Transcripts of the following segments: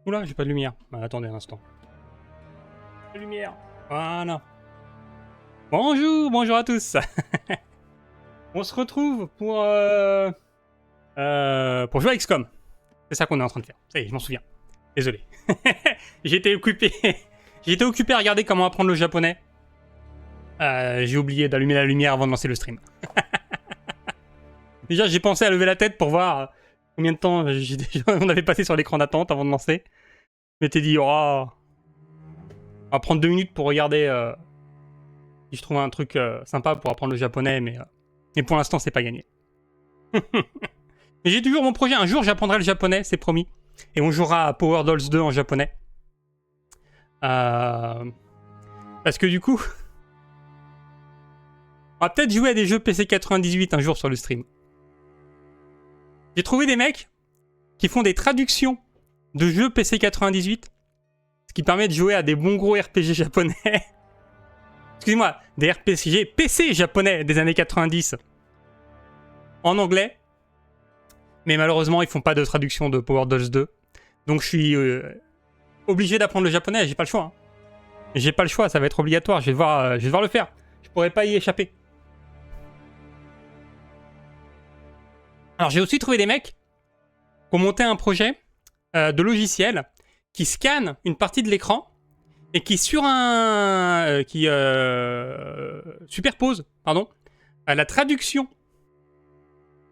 Oula, j'ai pas de lumière. Bah, attendez un instant. De lumière. Voilà. Bonjour, bonjour à tous. On se retrouve pour jouer à XCOM. C'est ça qu'on est en train de faire. Ça y est, je m'en souviens. Désolé. J'étais occupé. J'étais occupé à regarder comment apprendre le japonais. J'ai oublié d'allumer la lumière avant de lancer le stream. Déjà, j'ai pensé à lever la tête pour voir combien de temps on avait passé sur l'écran d'attente avant de lancer. Je m'étais dit, oh, on va prendre 2 minutes pour regarder si je trouve un truc sympa pour apprendre le japonais, mais pour l'instant, c'est pas gagné. Mais j'ai toujours mon projet. Un jour, j'apprendrai le japonais, c'est promis. Et on jouera à Power Dolls 2 en japonais. Parce que du coup, on va peut-être jouer à des jeux PC 98 un jour sur le stream. J'ai trouvé des mecs qui font des traductions de jeux PC 98, ce qui permet de jouer à des bons gros RPG japonais. Excusez-moi, des RPG PC japonais des années 90 en anglais. Mais malheureusement, ils font pas de traduction de Power Dolls 2. Donc je suis obligé d'apprendre le japonais, j'ai pas le choix. Hein. J'ai pas le choix, ça va être obligatoire, je vais devoir le faire. Je pourrais pas y échapper. Alors j'ai aussi trouvé des mecs qui ont monté un projet de logiciel qui scanne une partie de l'écran et qui superpose la traduction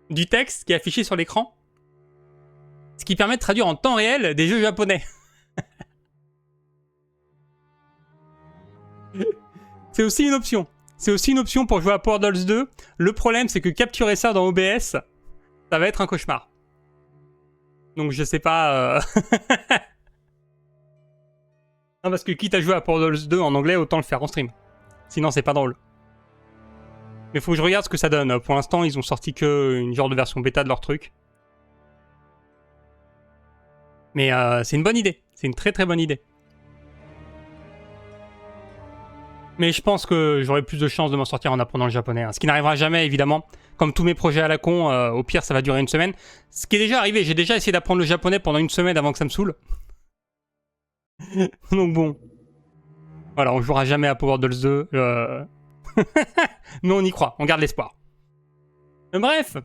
du texte qui est affiché sur l'écran, ce qui permet de traduire en temps réel des jeux japonais. C'est aussi une option. C'est aussi une option pour jouer à Power Dolls 2. Le problème, c'est que capturer ça dans OBS, ça va être un cauchemar. Donc je sais pas... Non, parce que quitte à jouer à Power Dolls 2 en anglais, autant le faire en stream. Sinon, c'est pas drôle. Mais faut que je regarde ce que ça donne. Pour l'instant, ils ont sorti que une genre de version bêta de leur truc. Mais c'est une bonne idée. C'est une très très bonne idée. Mais je pense que j'aurai plus de chances de m'en sortir en apprenant le japonais. Hein. Ce qui n'arrivera jamais, évidemment. Comme tous mes projets à la con, au pire, ça va durer une semaine. Ce qui est déjà arrivé, j'ai déjà essayé d'apprendre le japonais pendant une semaine avant que ça me saoule. Donc bon. Voilà, on jouera jamais à Power Dolls 2. Mais on y croit, on garde l'espoir. Bref.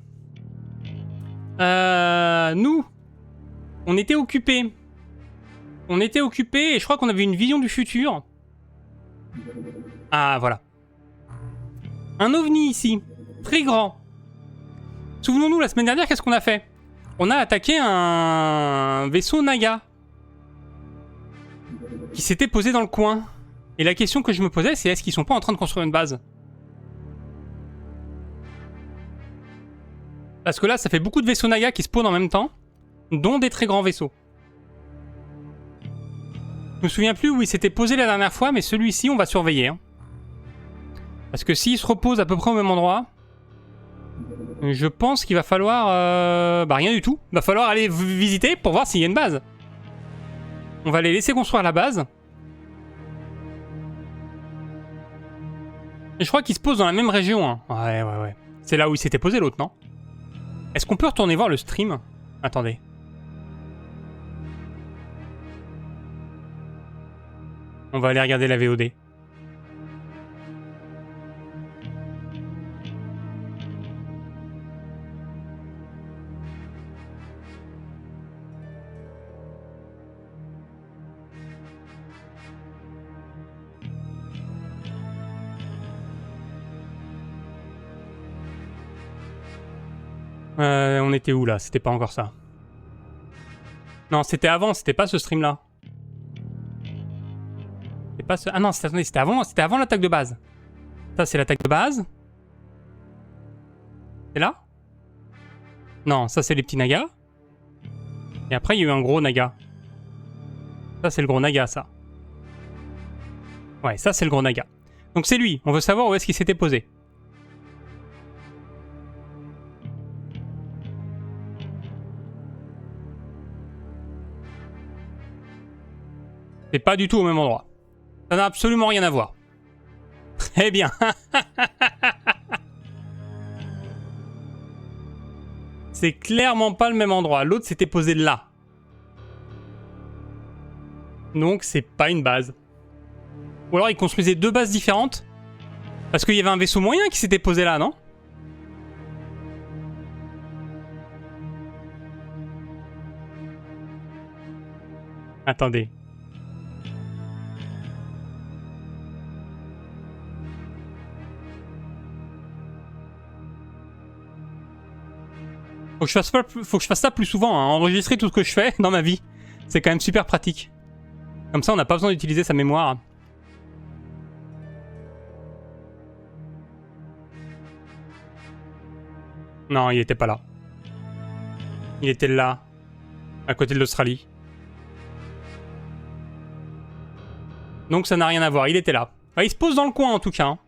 Nous, on était occupés. On était occupés et je crois qu'on avait une vision du futur. Ah, voilà. Un ovni ici, très grand. Souvenons-nous, la semaine dernière, qu'est-ce qu'on a fait? On a attaqué un vaisseau Naga qui s'était posé dans le coin. Et la question que je me posais, c'est est-ce qu'ils sont pas en train de construire une base? Parce que là, ça fait beaucoup de vaisseaux Naga qui spawnent en même temps, dont des très grands vaisseaux. Je me souviens plus où il s'était posé la dernière fois, mais celui-ci, on va surveiller. Hein. Parce que s'il se repose à peu près au même endroit, je pense qu'il va falloir... rien du tout. Il va falloir aller visiter pour voir s'il y a une base. On va les laisser construire la base. Et je crois qu'il se pose dans la même région. Hein. Ouais. C'est là où il s'était posé l'autre, non? Est-ce qu'on peut retourner voir le stream? Attendez. On va aller regarder la VOD. On était où là? C'était pas encore ça. Non, c'était avant, c'était pas ce stream là. C'était pas ce... Ah non, c'était avant l'attaque de base. Ça, c'est l'attaque de base. C'est là? Non, ça, c'est les petits nagas. Et après, il y a eu un gros naga. Ça, c'est le gros naga, ça. Ouais, ça, c'est le gros naga. Donc, c'est lui. On veut savoir où est-ce qu'il s'était posé. C'est pas du tout au même endroit. Ça n'a absolument rien à voir. Très bien. C'est clairement pas le même endroit. L'autre s'était posé là. Donc c'est pas une base. Ou alors ils construisaient deux bases différentes. Parce qu'il y avait un vaisseau moyen qui s'était posé là, non? Attendez. Faut que je fasse ça plus souvent, hein. Enregistrer tout ce que je fais dans ma vie. C'est quand même super pratique. Comme ça, on n'a pas besoin d'utiliser sa mémoire. Non, il était pas là. Il était là, à côté de l'Australie. Donc ça n'a rien à voir, il était là. Ah, il se pose dans le coin en tout cas. Hein.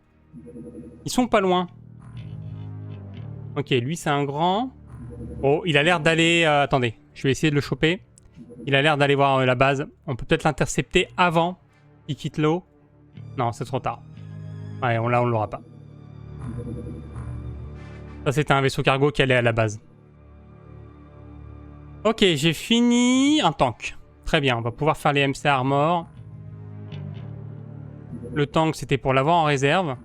Ils sont pas loin. Ok, lui c'est un grand. Oh, il a l'air d'aller... attendez, je vais essayer de le choper. Il a l'air d'aller voir la base. On peut peut-être l'intercepter avant qu'il quitte l'eau. Non, c'est trop tard. Ouais, là on l'aura pas. Ça c'était un vaisseau cargo qui allait à la base. Ok, j'ai fini un tank. Très bien, on va pouvoir faire les MC Armor. Le tank c'était pour l'avoir en réserve.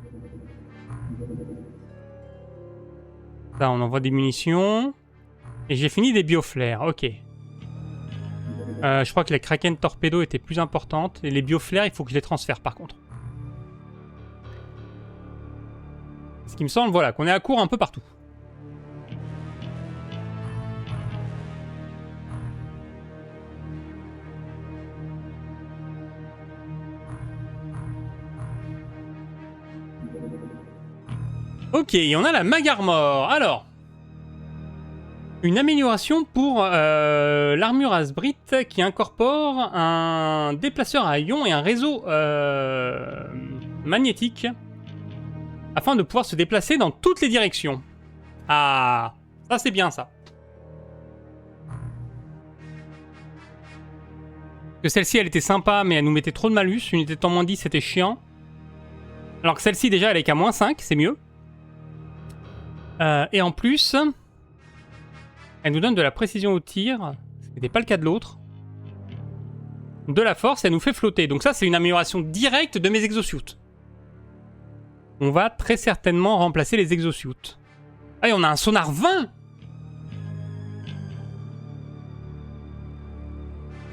Là on envoie des munitions. Et j'ai fini des bioflares, ok. Je crois que la Kraken Torpedo était plus importante. Et les bioflares, il faut que je les transfère par contre. Ce qui me semble, voilà, qu'on est à court un peu partout. Ok, on a la Magarmor. Alors... Une amélioration pour l'armure Asbrit qui incorpore un déplaceur à ions et un réseau magnétique afin de pouvoir se déplacer dans toutes les directions. Ah, ça c'est bien ça. Que celle-ci elle était sympa mais elle nous mettait trop de malus. Unité de temps moins 10 c'était chiant. Alors que celle-ci déjà elle est qu'à moins 5, c'est mieux. Et en plus... Elle nous donne de la précision au tir, ce qui n'était pas le cas de l'autre. De la force, elle nous fait flotter. Donc ça, c'est une amélioration directe de mes exosuits. On va très certainement remplacer les exosuits. Ah, et on a un sonar 20!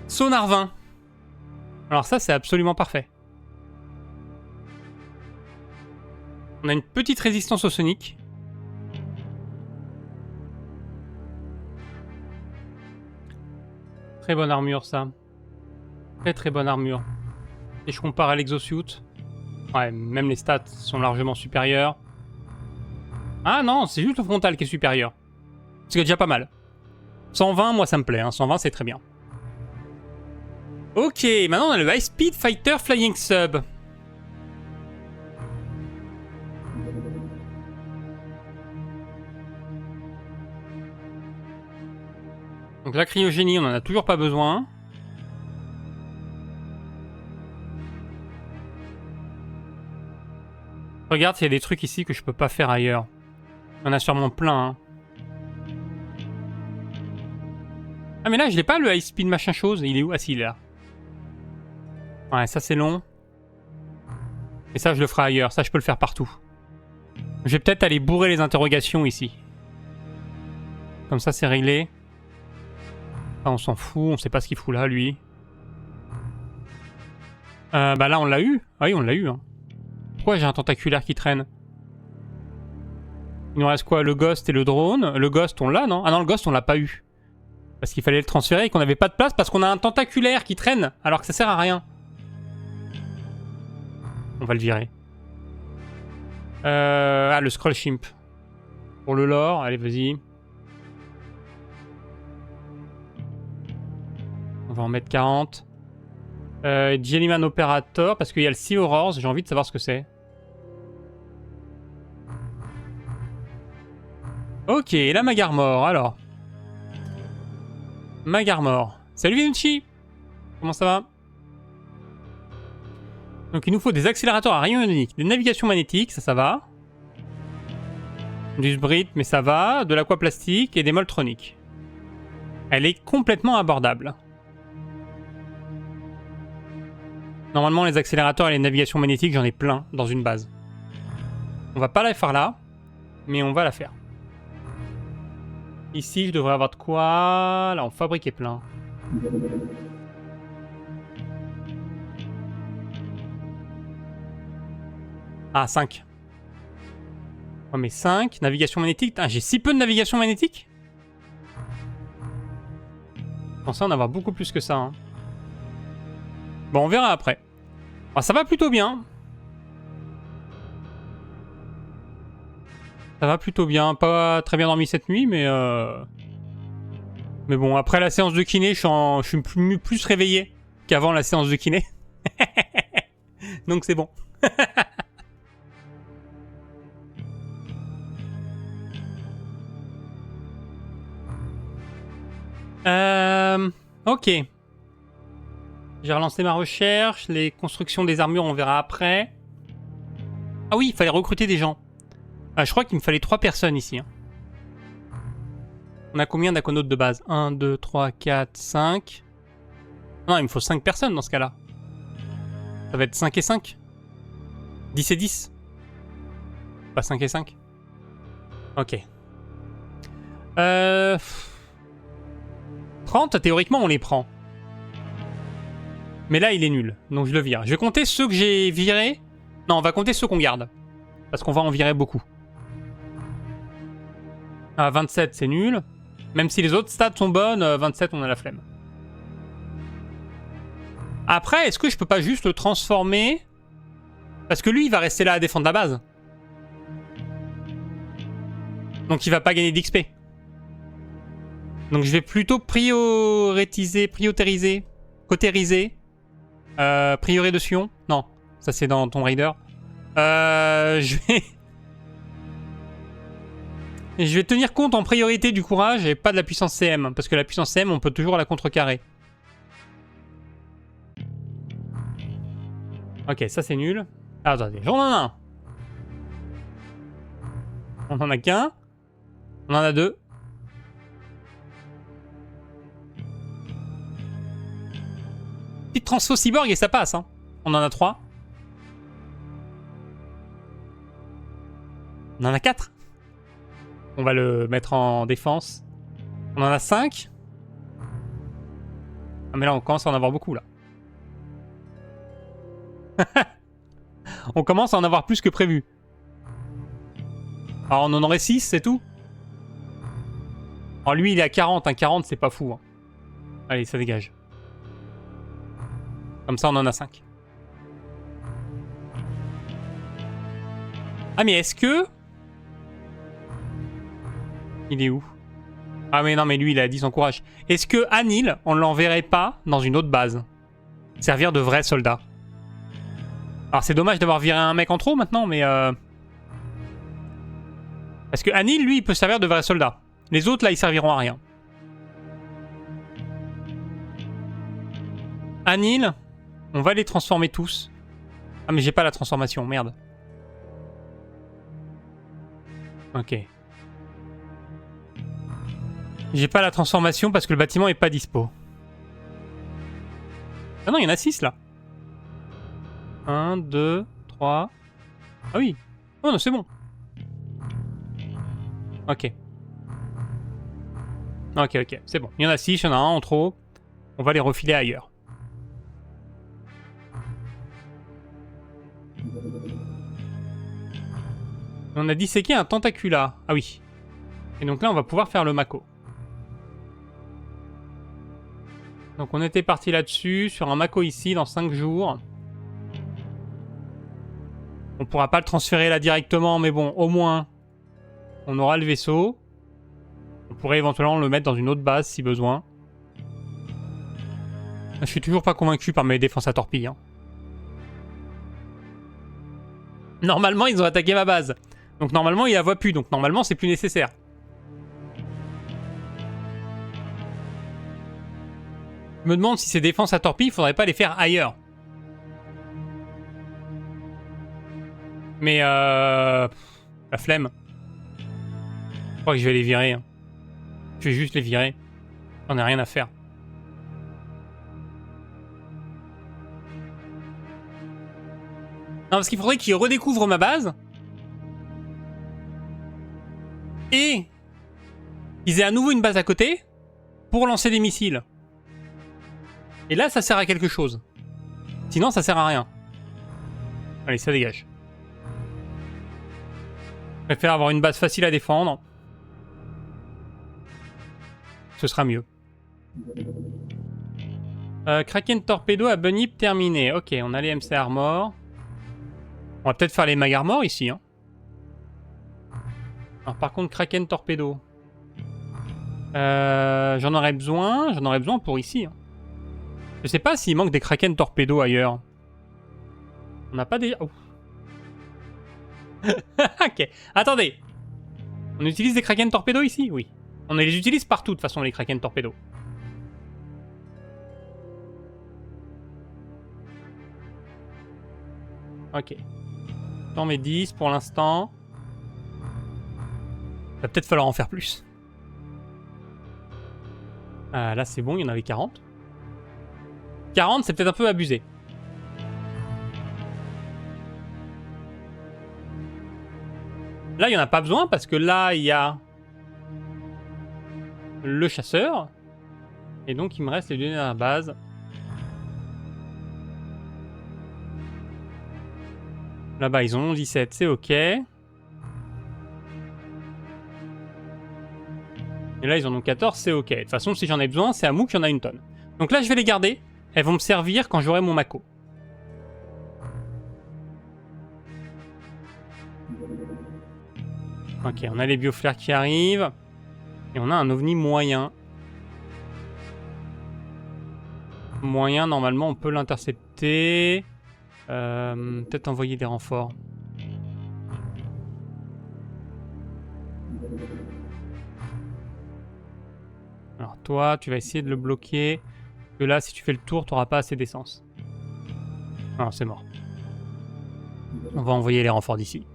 Sonar 20. Alors ça, c'est absolument parfait. On a une petite résistance au sonic. Très bonne armure ça. Très très bonne armure. Et je compare à l'exosuit. Ouais, même les stats sont largement supérieures. Ah non, c'est juste le frontal qui est supérieur. Ce qui est déjà pas mal. 120, moi ça me plaît. Hein. 120 c'est très bien. Ok, maintenant on a le High Speed Fighter Flying Sub. Donc la cryogénie, on en a toujours pas besoin. Regarde s'il y a des trucs ici que je peux pas faire ailleurs. Il y en a sûrement plein. Hein. Ah mais là je l'ai pas le high speed machin chose. Il est où? Ah si il est là. Ouais ça c'est long. Et ça je le ferai ailleurs. Ça je peux le faire partout. Je vais peut-être aller bourrer les interrogations ici. Comme ça c'est réglé. Ah, on s'en fout, on sait pas ce qu'il fout là, lui. Bah là, on l'a eu. Ah oui, on l'a eu. Hein. Pourquoi j'ai un tentaculaire qui traîne? Il nous reste quoi? Le Ghost et le drone. Le Ghost, on l'a, non? Ah non, le Ghost, on l'a pas eu. Parce qu'il fallait le transférer et qu'on avait pas de place parce qu'on a un tentaculaire qui traîne, alors que ça sert à rien. On va le virer. Ah, le Scroll Shimp. Pour le lore, allez, vas-y. On va en mettre 40. Jellyman Operator, parce qu'il y a le Sea Horrors, j'ai envie de savoir ce que c'est. Ok, la Magarmor, alors. Magarmor. Salut Vinucci. Comment ça va? Donc il nous faut des accélérateurs à rayons ioniques, des navigations magnétiques, ça va. Du Sbrit, mais ça va. De l'aquaplastique et des moltroniques. Elle est complètement abordable. Normalement, les accélérateurs et les navigations magnétiques, j'en ai plein dans une base. On va pas la faire là, mais on va la faire. Ici, je devrais avoir de quoi... Là, on fabriquait plein. Ah, 5. Ouais, mais 5. Navigation magnétique. Ah, j'ai si peu de navigation magnétique. Je pensais en avoir beaucoup plus que ça. Hein. Bon, on verra après. Ah, ça va plutôt bien. Ça va plutôt bien. Pas très bien dormi cette nuit, mais... Mais bon, après la séance de kiné, je suis plus réveillé qu'avant la séance de kiné. Donc c'est bon. Ok. J'ai relancé ma recherche. Les constructions des armures, on verra après. Ah oui, il fallait recruter des gens. Ah, je crois qu'il me fallait 3 personnes ici. Hein. On a combien d'aconautes de base? 1, 2, 3, 4, 5. Non, il me faut 5 personnes dans ce cas-là. Ça va être 5 et 5. 10 et 10. Pas 5 et 5. Ok. 30, théoriquement, on les prend. Mais là, il est nul. Donc je le vire. Je vais compter ceux que j'ai virés. Non, on va compter ceux qu'on garde. Parce qu'on va en virer beaucoup. Ah, 27, c'est nul. Même si les autres stats sont bonnes, 27, on a la flemme. Après, est-ce que je peux pas juste le transformer? Parce que lui, il va rester là à défendre la base. Donc il va pas gagner d'XP. Donc je vais plutôt cotériser. Prioré de Sion. Non, ça c'est dans Tomb Raider. Je vais tenir compte en priorité du courage et pas de la puissance CM. Parce que la puissance CM, on peut toujours la contrecarrer. Ok, ça c'est nul. Ah, attendez, j'en ai un. On en a qu'un. On en a 2. Petite transfo cyborg et ça passe. Hein. On en a 3. On en a 4. On va le mettre en défense. On en a 5. Ah mais là on commence à en avoir beaucoup là. On commence à en avoir plus que prévu. Alors on en aurait 6, c'est tout. Alors lui il est à 40, hein. 40 c'est pas fou. Hein. Allez, ça dégage. Comme ça on en a 5. Ah mais est-ce que... Il est où? Ah mais non mais lui il a 10 en courage. Est-ce que Anil, on l'enverrait pas dans une autre base? Servir de vrai soldat. Alors c'est dommage d'avoir viré un mec en trop maintenant, mais... Parce que Anil, lui, il peut servir de vrai soldat. Les autres, là, ils serviront à rien. Anil, on va les transformer tous. Ah mais j'ai pas la transformation, merde. Ok. J'ai pas la transformation parce que le bâtiment est pas dispo. Ah non, il y en a 6 là. 1, 2, 3. Ah oui. Oh non, c'est bon. Ok. Ok, c'est bon. Il y en a 6, il y en a un en trop. On va les refiler ailleurs. On a disséqué un tentacula. Ah oui. Et donc là, on va pouvoir faire le Mako. Donc on était parti là-dessus, sur un Mako ici, dans 5 jours. On pourra pas le transférer là directement, mais bon, au moins, on aura le vaisseau. On pourrait éventuellement le mettre dans une autre base, si besoin. Je suis toujours pas convaincu par mes défenses à torpille. Hein. Normalement, ils ont attaqué ma base. Donc normalement, ils la voient plus. Donc normalement, c'est plus nécessaire. Je me demande si ces défenses à torpille, il faudrait pas les faire ailleurs. Mais la flemme. Je crois que je vais les virer. Hein. Je vais juste les virer. J'en ai rien à faire. Non, parce qu'il faudrait qu'ils redécouvrent ma base. Et qu'ils aient à nouveau une base à côté pour lancer des missiles. Et là, ça sert à quelque chose. Sinon, ça sert à rien. Allez, ça dégage. Je préfère avoir une base facile à défendre. Ce sera mieux. Kraken Torpedo à Bunnyp terminé. Ok, on a les MC Armor. On va peut-être faire les Mag Armor ici. Hein. Alors par contre, Kraken Torpedo. J'en aurais besoin. J'en aurais besoin pour ici. Hein. Je sais pas s'il manque des Kraken Torpedo ailleurs. On n'a pas des... Oh. Ok, attendez. On utilise des Kraken Torpedo ici? Oui. On les utilise partout de toute façon, les Kraken Torpedo. Ok. J'en mets 10 pour l'instant. Va peut-être falloir en faire plus. Là c'est bon, il y en avait 40. 40 c'est peut-être un peu abusé. Là il n'y en a pas besoin parce que là il y a le chasseur. Et donc il me reste les données à la base. Là-bas ils ont 17, c'est ok. Et là ils en ont 14, c'est ok. De toute façon si j'en ai besoin, c'est à Mouk qu'il y en a une tonne. Donc là je vais les garder. Elles vont me servir quand j'aurai mon Mako. Ok, on a les bioflares qui arrivent. Et on a un ovni moyen. Moyen, normalement, on peut l'intercepter. Peut-être envoyer des renforts. Alors toi, tu vas essayer de le bloquer. Parce que là, si tu fais le tour, tu n'auras pas assez d'essence. Non, c'est mort. On va envoyer les renforts d'ici.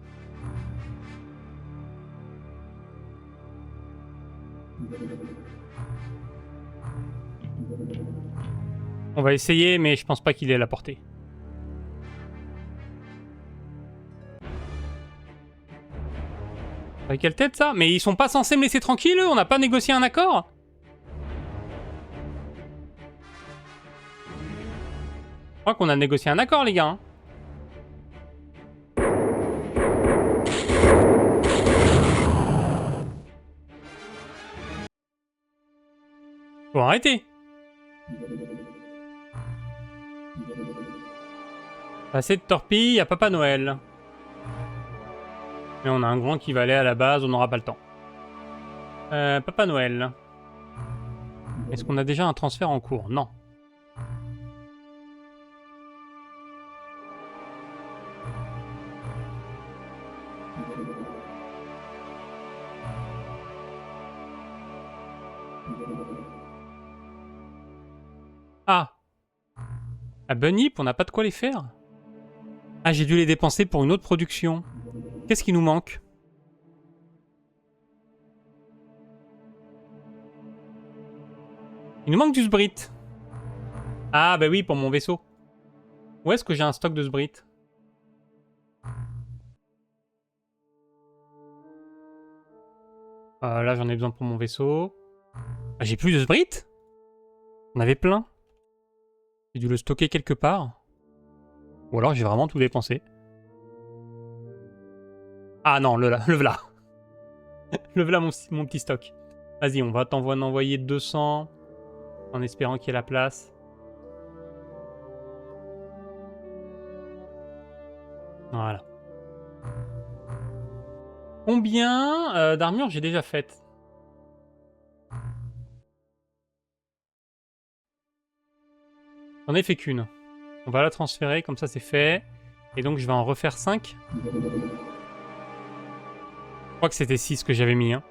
On va essayer, mais je pense pas qu'il ait la portée. Avec quelle tête ça? Mais ils sont pas censés me laisser tranquille, eux? On n'a pas négocié un accord? Je crois qu'on a négocié un accord, les gars. Hein. Faut arrêter. Assez de torpilles, à Papa Noël. Mais on a un grand qui va aller à la base, on n'aura pas le temps. Papa Noël. Est-ce qu'on a déjà un transfert en cours? Non. Ah. À Bunnyp, on n'a pas de quoi les faire. Ah, j'ai dû les dépenser pour une autre production. Qu'est-ce qui nous manque? Il nous manque du Sbrit. Ah, bah oui, pour mon vaisseau. Où est-ce que j'ai un stock de Sbrit? Là, j'en ai besoin pour mon vaisseau. Ah, j'ai plus de Sbrit? On avait plein. J'ai dû le stocker quelque part. Ou alors j'ai vraiment tout dépensé. Ah non, le v'là. Le v'là mon petit stock. Vas-y, on va t'en envoyer 200. En espérant qu'il y ait la place. Voilà. Combien d'armure j'ai déjà faite? J'en ai fait qu'une. On va la transférer, comme ça c'est fait. Et donc je vais en refaire 5. Je crois que c'était 6 que j'avais mis. Hein.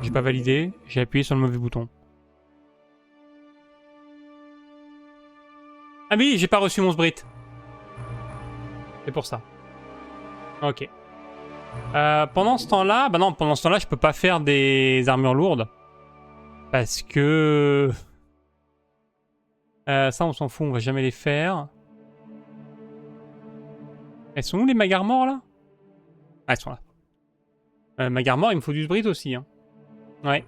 J'ai pas validé, j'ai appuyé sur le mauvais bouton. Ah oui, j'ai pas reçu mon Sbrit. C'est pour ça. Ok. Pendant ce temps-là... Bah non, pendant ce temps-là, je peux pas faire des armures lourdes. Parce que... Ça, on s'en fout, on va jamais les faire. Elles sont où les Magarmors là? Ah, elles sont là. Magarmor, il me faut du Sbrit aussi. Hein. Ouais.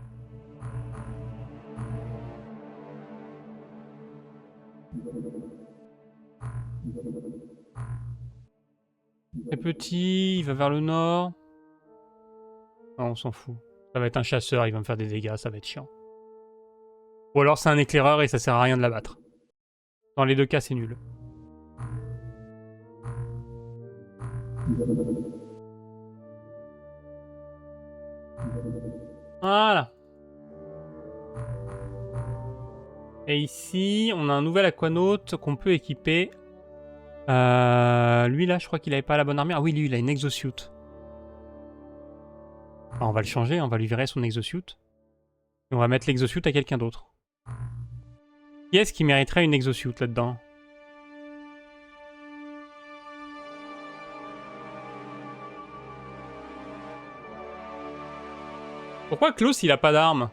Très petit, il va vers le nord. Non, on s'en fout. Ça va être un chasseur, il va me faire des dégâts, ça va être chiant. Ou alors c'est un éclaireur et ça sert à rien de l'abattre. Dans les deux cas, c'est nul. Voilà. Et ici, on a un nouvel aquanaute qu'on peut équiper. Lui là, je crois qu'il avait pas la bonne armure. Ah oui, lui, il a une exosuit. Alors, on va le changer, on va lui virer son exosuit. Et on va mettre l'exosuit à quelqu'un d'autre. Qui est-ce qui mériterait une exosuit là-dedans? Pourquoi Klaus, il a pas d'arme?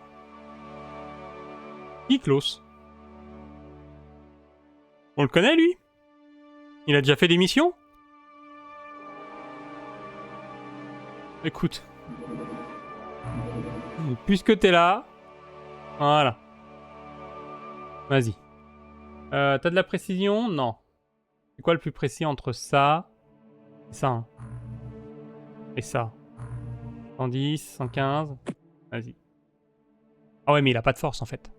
Qui Klaus? On le connaît, lui? Il a déjà fait des missions? Écoute. Puisque t'es là... Voilà. Vas-y. T'as de la précision? Non. C'est quoi le plus précis entre ça et ça hein. Et ça 110, 115... Vas-y. Ah ouais, mais il a pas de force, en fait.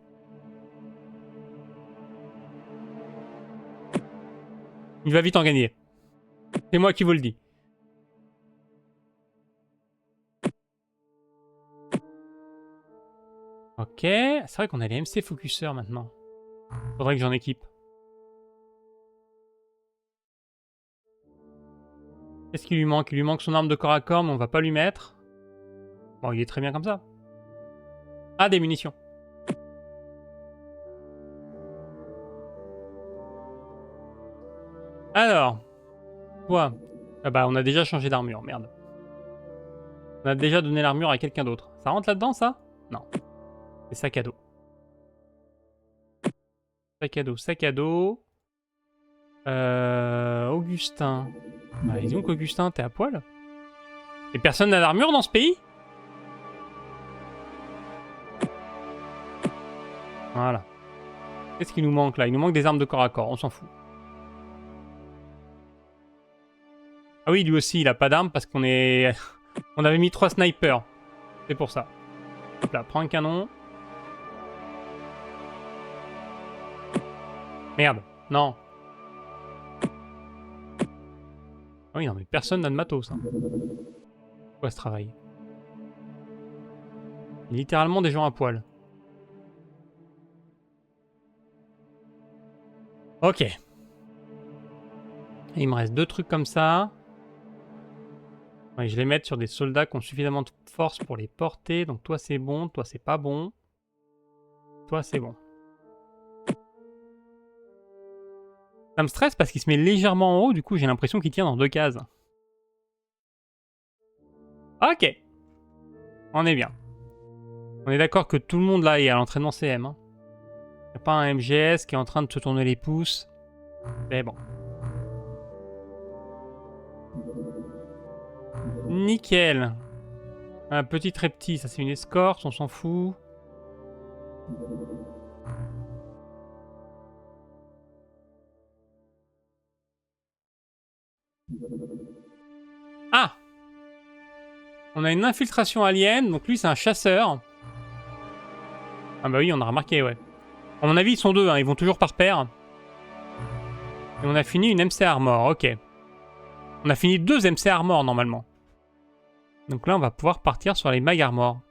Il va vite en gagner. C'est moi qui vous le dis. Ok. C'est vrai qu'on a les MC Focuseurs maintenant. Faudrait que j'en équipe. Qu'est-ce qu'il lui manque? Il lui manque son arme de corps à corps, mais on va pas lui mettre. Bon, il est très bien comme ça. Ah, des munitions. Alors. Quoi? Ah bah, on a déjà changé d'armure, merde. On a déjà donné l'armure à quelqu'un d'autre. Ça rentre là-dedans, ça? Non. C'est sac à dos. Sac à dos, sac à dos. Augustin. Bah, disons qu'Augustin, t'es à poil. Et personne n'a d'armure dans ce pays? Voilà. Qu'est-ce qui nous manque là? Il nous manque des armes de corps à corps, on s'en fout. Ah oui, lui aussi, il a pas d'armes parce qu'on est... on avait mis 3 snipers. C'est pour ça. Hop là, prends un canon. Merde, non. Ah oui, non, mais personne n'a de matos. Hein. Quoi ce travail? Littéralement des gens à poil. Ok. Et il me reste 2 trucs comme ça. Ouais, je les mets sur des soldats qui ont suffisamment de force pour les porter. Donc toi c'est bon, toi c'est pas bon. Toi c'est bon. Ça me stresse parce qu'il se met légèrement en haut, du coup j'ai l'impression qu'il tient dans 2 cases. Ok. On est bien. On est d'accord que tout le monde là est à l'entraînement CM. Hein. Y a pas un MGS qui est en train de se tourner les pouces. Mais bon. Nickel. Un petit très petit, ça c'est une escorte, on s'en fout. Ah! On a une infiltration alien, donc lui c'est un chasseur. Ah bah oui, on a remarqué, ouais. À mon avis, ils sont 2, hein, ils vont toujours par paire. Et on a fini une MC Armor, ok. On a fini 2 MC Armor normalement. Donc là, on va pouvoir partir sur les Mag Armor.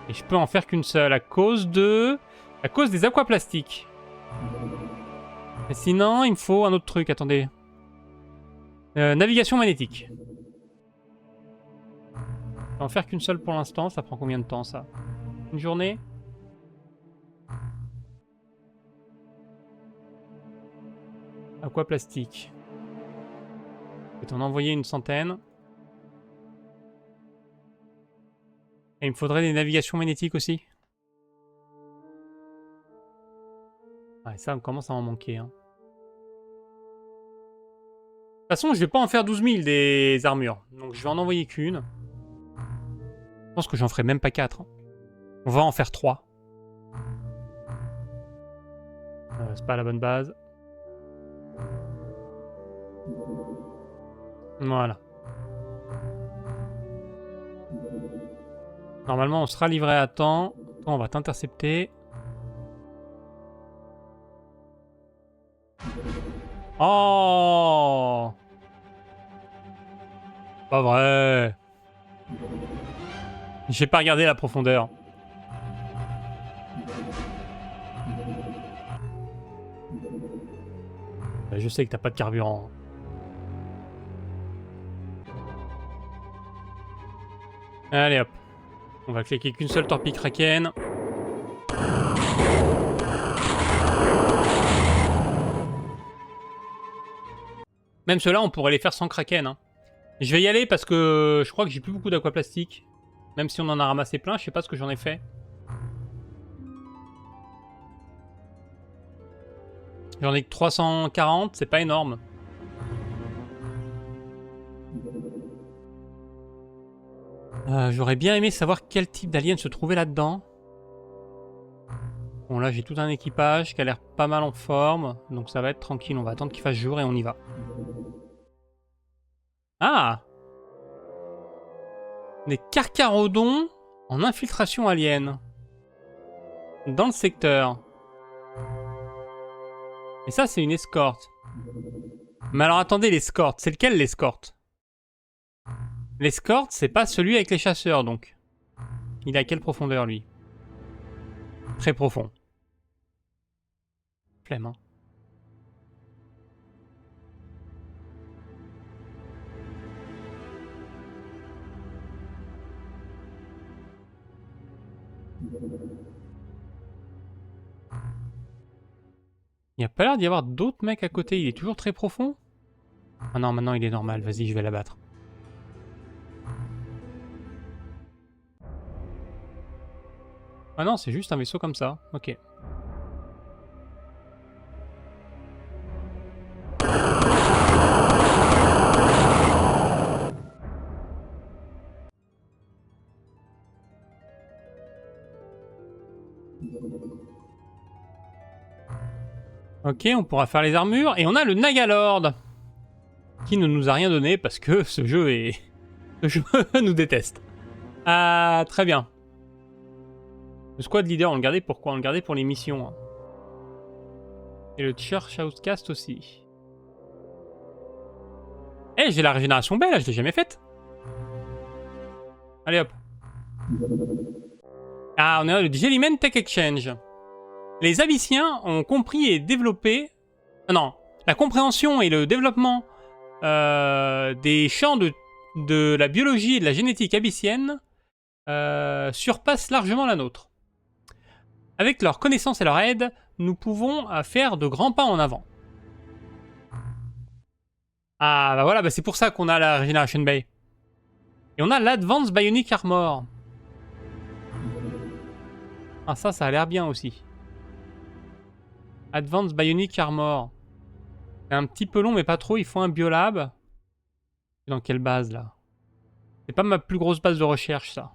Et je peux en faire qu'une seule à cause de... à cause des aquaplastiques. Et sinon, il me faut un autre truc, attendez. Navigation magnétique. Je vais en faire qu'une seule pour l'instant, ça prend combien de temps ça? Une journée? Aquaplastique. Je vais t'en envoyer une centaine. Et il me faudrait des navigations magnétiques aussi. et ça commence à en manquer. Hein. De toute façon, je vais pas en faire 12 000 des armures. Donc je vais en envoyer qu'une. Je pense que j'en ferai même pas 4. Hein. On va en faire 3. C'est pas la bonne base. Voilà. Normalement, on sera livré à temps. Toi, on va t'intercepter. Oh! Pas vrai. J'ai pas regardé la profondeur. Je sais que t'as pas de carburant. Allez hop. On va cliquer qu'une seule torpille Kraken. Même ceux-là, on pourrait les faire sans Kraken. Hein. Je vais y aller parce que je crois que j'ai plus beaucoup d'aquaplastique. Même si on en a ramassé plein, je sais pas ce que j'en ai fait. J'en ai que 340, c'est pas énorme. J'aurais bien aimé savoir quel type d'alien se trouvait là-dedans. Bon là j'ai tout un équipage qui a l'air pas mal en forme. Donc ça va être tranquille, on va attendre qu'il fasse jour et on y va. Ah! Des carcharodons en infiltration alien. Dans le secteur. Et ça c'est une escorte. Mais alors attendez, l'escorte, c'est lequel l'escorte? L'escorte, c'est pas celui avec les chasseurs, donc. Il est à quelle profondeur, lui? Très profond. Flemme, hein. Il n'y a pas l'air d'y avoir d'autres mecs à côté. Il est toujours très profond? Ah non, maintenant il est normal. Vas-y, je vais l'abattre. Ah non, c'est juste un vaisseau comme ça. Ok. Ok, on pourra faire les armures. Et on a le Nagalord. Qui ne nous a rien donné parce que ce jeu est... Ce jeu nous déteste. Ah, très bien. Le squad leader, on le gardait pour quoi? On le gardait pour les missions. Hein. Et le Church Outcast aussi. Eh, j'ai la régénération belle, je l'ai jamais faite. Allez hop. Ah, on a le Jellyman Tech Exchange. Les Abyssiens ont compris et développé... Non, la compréhension et le développement des champs de la biologie et de la génétique abyssienne surpassent largement la nôtre. Avec leur connaissance et leur aide, nous pouvons faire de grands pas en avant. Ah, bah voilà, bah c'est pour ça qu'on a la Regeneration Bay. Et on a l'Advanced Bionic Armor. Ah, ça a l'air bien aussi. Advanced Bionic Armor. C'est un petit peu long, mais pas trop. Il faut un biolab. Dans quelle base, là? C'est pas ma plus grosse base de recherche, ça.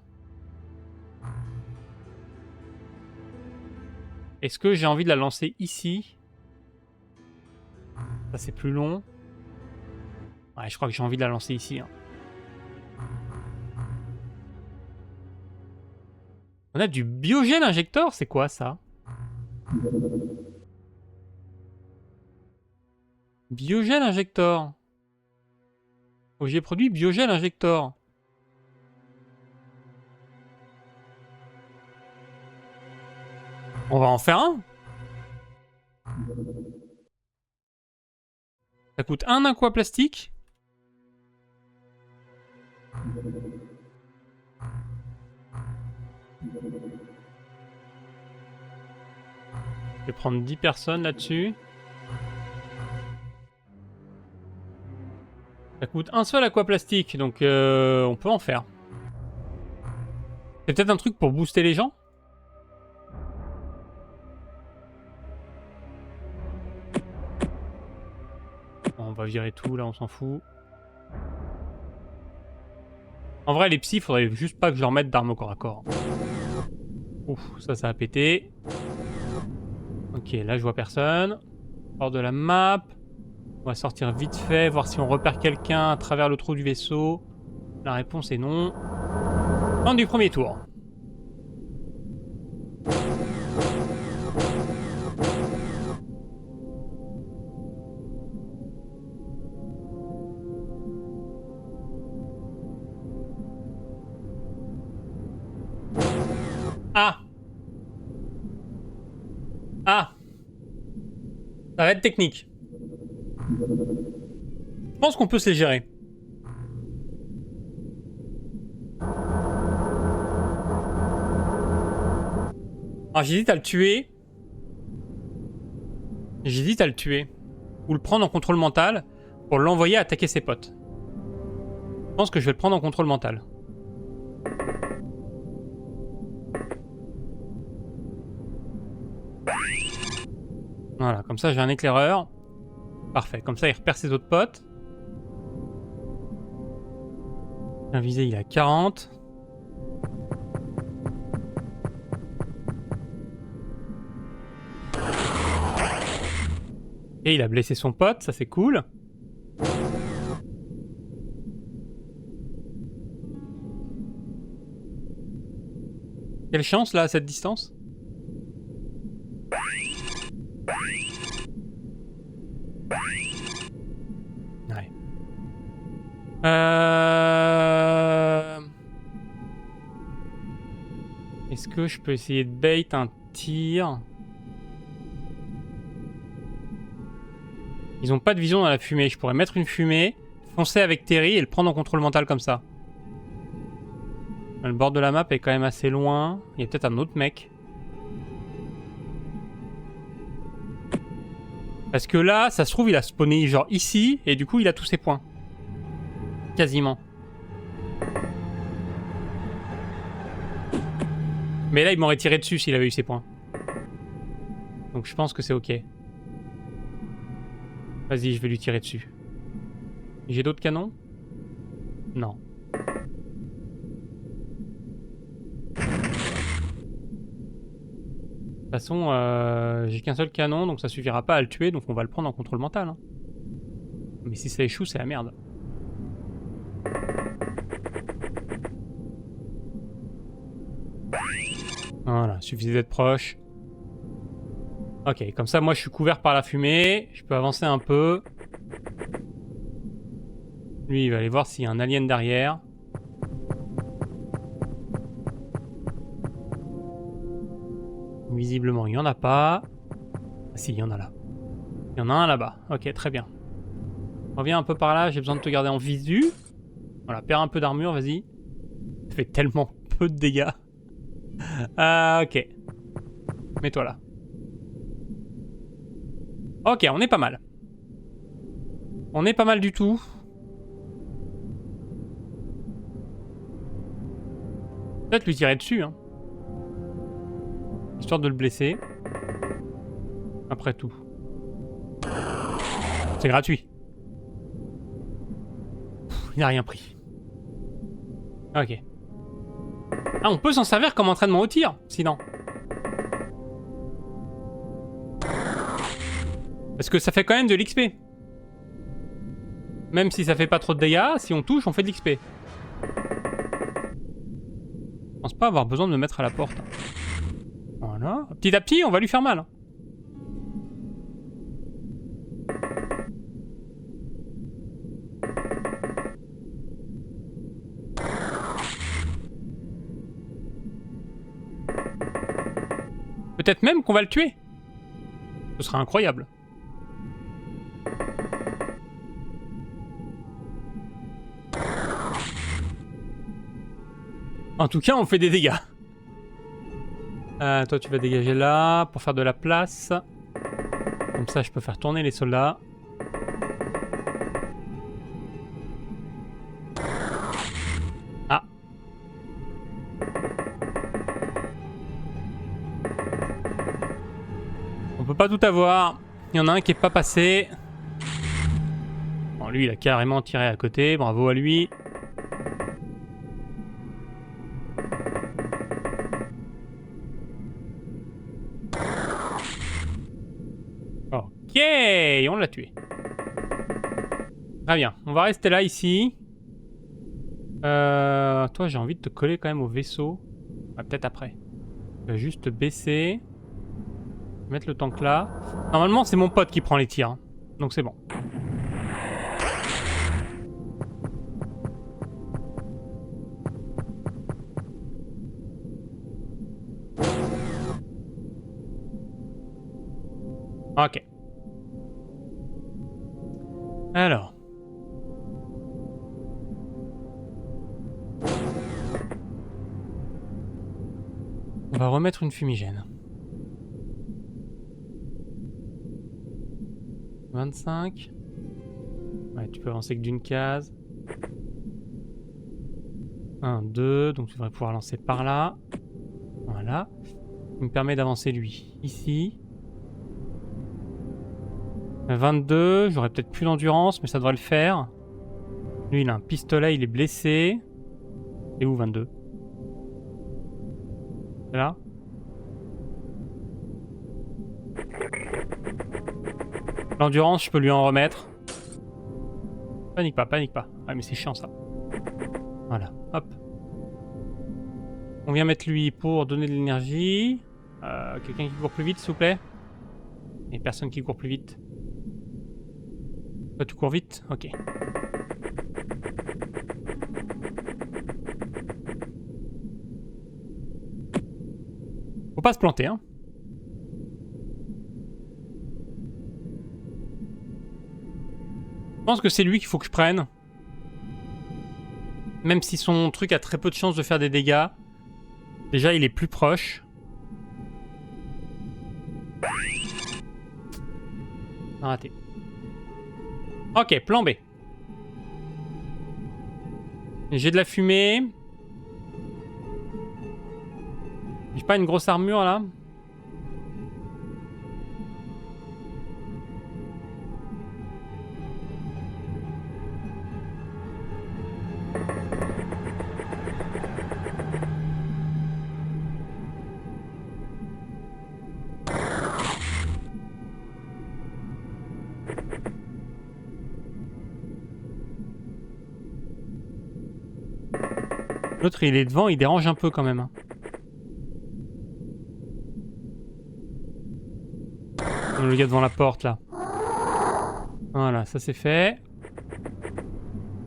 Est-ce que j'ai envie de la lancer ici? Ça, c'est plus long. Ouais, je crois que j'ai envie de la lancer ici. Hein. On a du biogène injector, c'est quoi, ça? Biogène injector. Objet produit biogène injector. On va en faire un. Ça coûte un aquaplastique. Je vais prendre 10 personnes là-dessus. Ça coûte un seul aquaplastique, donc on peut en faire. C'est peut-être un truc pour booster les gens? virer tout, là, on s'en fout. En vrai, les psys, faudrait juste pas que je leur mette d'armes au corps à corps. Ouf, ça a pété. Ok, là, je vois personne. Hors de la map. On va sortir vite fait, voir si on repère quelqu'un à travers le trou du vaisseau. La réponse est non. Fin du premier tour. Ah! Ah! Ça va être technique. Je pense qu'on peut se les gérer. Alors j'hésite à le tuer. J'hésite à le tuer. Ou le prendre en contrôle mental pour l'envoyer attaquer ses potes. Je pense que je vais le prendre en contrôle mental. Voilà, comme ça j'ai un éclaireur. Parfait, comme ça il repère ses autres potes. Un visé, il a 40. Et il a blessé son pote, ça c'est cool. Quelle chance là à cette distance? Ouais. Est-ce que je peux essayer de bait un tir? Ils ont pas de vision dans la fumée. Je pourrais mettre une fumée, foncer avec Terry et le prendre en contrôle mental comme ça. Le bord de la map est quand même assez loin. Il y a peut-être un autre mec. Parce que là, ça se trouve, il a spawné genre ici, et du coup, il a tous ses points. Quasiment. Mais là, il m'aurait tiré dessus s'il avait eu ses points. Donc je pense que c'est ok. Vas-y, je vais lui tirer dessus. J'ai d'autres canons? Non. De toute façon, j'ai qu'un seul canon, donc ça suffira pas à le tuer, donc on va le prendre en contrôle mental. Hein. Mais si ça échoue, c'est la merde. Voilà, suffisait d'être proche. Ok, comme ça, moi, je suis couvert par la fumée. Je peux avancer un peu. Lui, il va aller voir s'il y a un alien derrière. Visiblement, il n'y en a pas. Ah si, il y en a là. Il y en a un là-bas. Ok, très bien. Reviens un peu par là, j'ai besoin de te garder en visu. Voilà, perds un peu d'armure, vas-y. Ça fait tellement peu de dégâts. Ok. Mets-toi là. Ok, on est pas mal. On est pas mal du tout. Peut-être lui tirer dessus, hein. Histoire de le blesser. Après tout. C'est gratuit. Il n'a rien pris. Ok. Ah, on peut s'en servir comme entraînement au tir, sinon. Parce que ça fait quand même de l'XP. Même si ça fait pas trop de dégâts, si on touche, on fait de l'XP. Je pense pas avoir besoin de me mettre à la porte. Voilà. Petit à petit, on va lui faire mal. Peut-être même qu'on va le tuer. Ce serait incroyable. En tout cas, on fait des dégâts. Toi, tu vas dégager là pour faire de la place. Comme ça, je peux faire tourner les soldats. Ah. On peut pas tout avoir. Il y en a un qui est pas passé. Bon, lui, il a carrément tiré à côté. Bravo à lui. Ok, on l'a tué. Très bien, on va rester là, ici. Toi, j'ai envie de te coller quand même au vaisseau. Ouais, peut-être après. Je vais juste baisser. Mettre le tank là. Normalement, c'est mon pote qui prend les tirs. Hein. Donc c'est bon. Ok. Alors. On va remettre une fumigène. 25. Ouais, tu peux avancer que d'une case. 1, 2. Donc tu devrais pouvoir lancer par là. Voilà. Il me permet d'avancer lui. Ici. 22. J'aurais peut-être plus d'endurance, mais ça devrait le faire. Lui, il a un pistolet, il est blessé. Et où 22? C'est là? L'endurance, je peux lui en remettre. Panique pas, panique pas. Ah mais c'est chiant ça. Voilà, hop. On vient mettre lui pour donner de l'énergie. Quelqu'un qui court plus vite, s'il vous plaît. Il n'y a personne qui court plus vite. Toi, tu cours vite? Ok. Faut pas se planter, hein. Je pense que c'est lui qu'il faut que je prenne. Même si son truc a très peu de chances de faire des dégâts. Déjà, il est plus proche. Raté. Ok, plan B. J'ai de la fumée. J'ai pas une grosse armure là. L'autre il est devant, il dérange un peu quand même. Le gars devant la porte là. Voilà, ça c'est fait.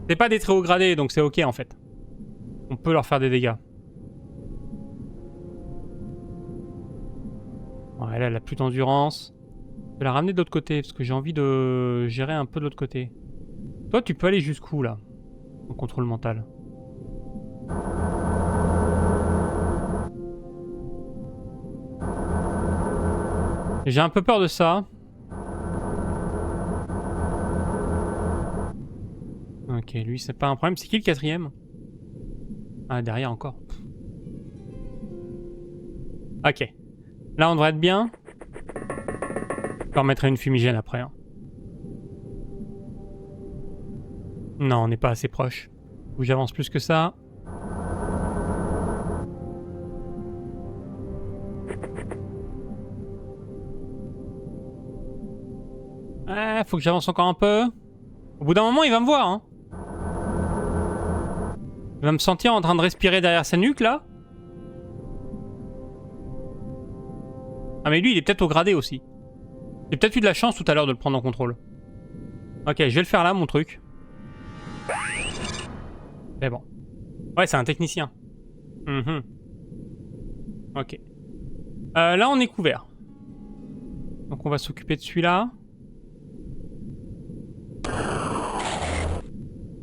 C'est pas des très hauts gradés, donc c'est ok en fait. On peut leur faire des dégâts. Ouais, là elle a plus d'endurance. Je vais la ramener de l'autre côté, parce que j'ai envie de gérer un peu de l'autre côté. Toi tu peux aller jusqu'où là? En contrôle mental. J'ai un peu peur de ça. Ok, lui c'est pas un problème. C'est qui le quatrième? Ah, derrière encore. Ok. Là on devrait être bien. Je leur mettrai une fumigène après. Hein. Non, on n'est pas assez proche. Faut que j'avance plus que ça. Faut que j'avance encore un peu. Au bout d'un moment, il va me voir. Hein. Il va me sentir en train de respirer derrière sa nuque, là. Ah, mais lui, il est peut-être au gradé aussi. J'ai peut-être eu de la chance tout à l'heure de le prendre en contrôle. Ok, je vais le faire là, mon truc. Mais bon. Ouais, c'est un technicien. Ok. Là, on est couvert. Donc, on va s'occuper de celui-là.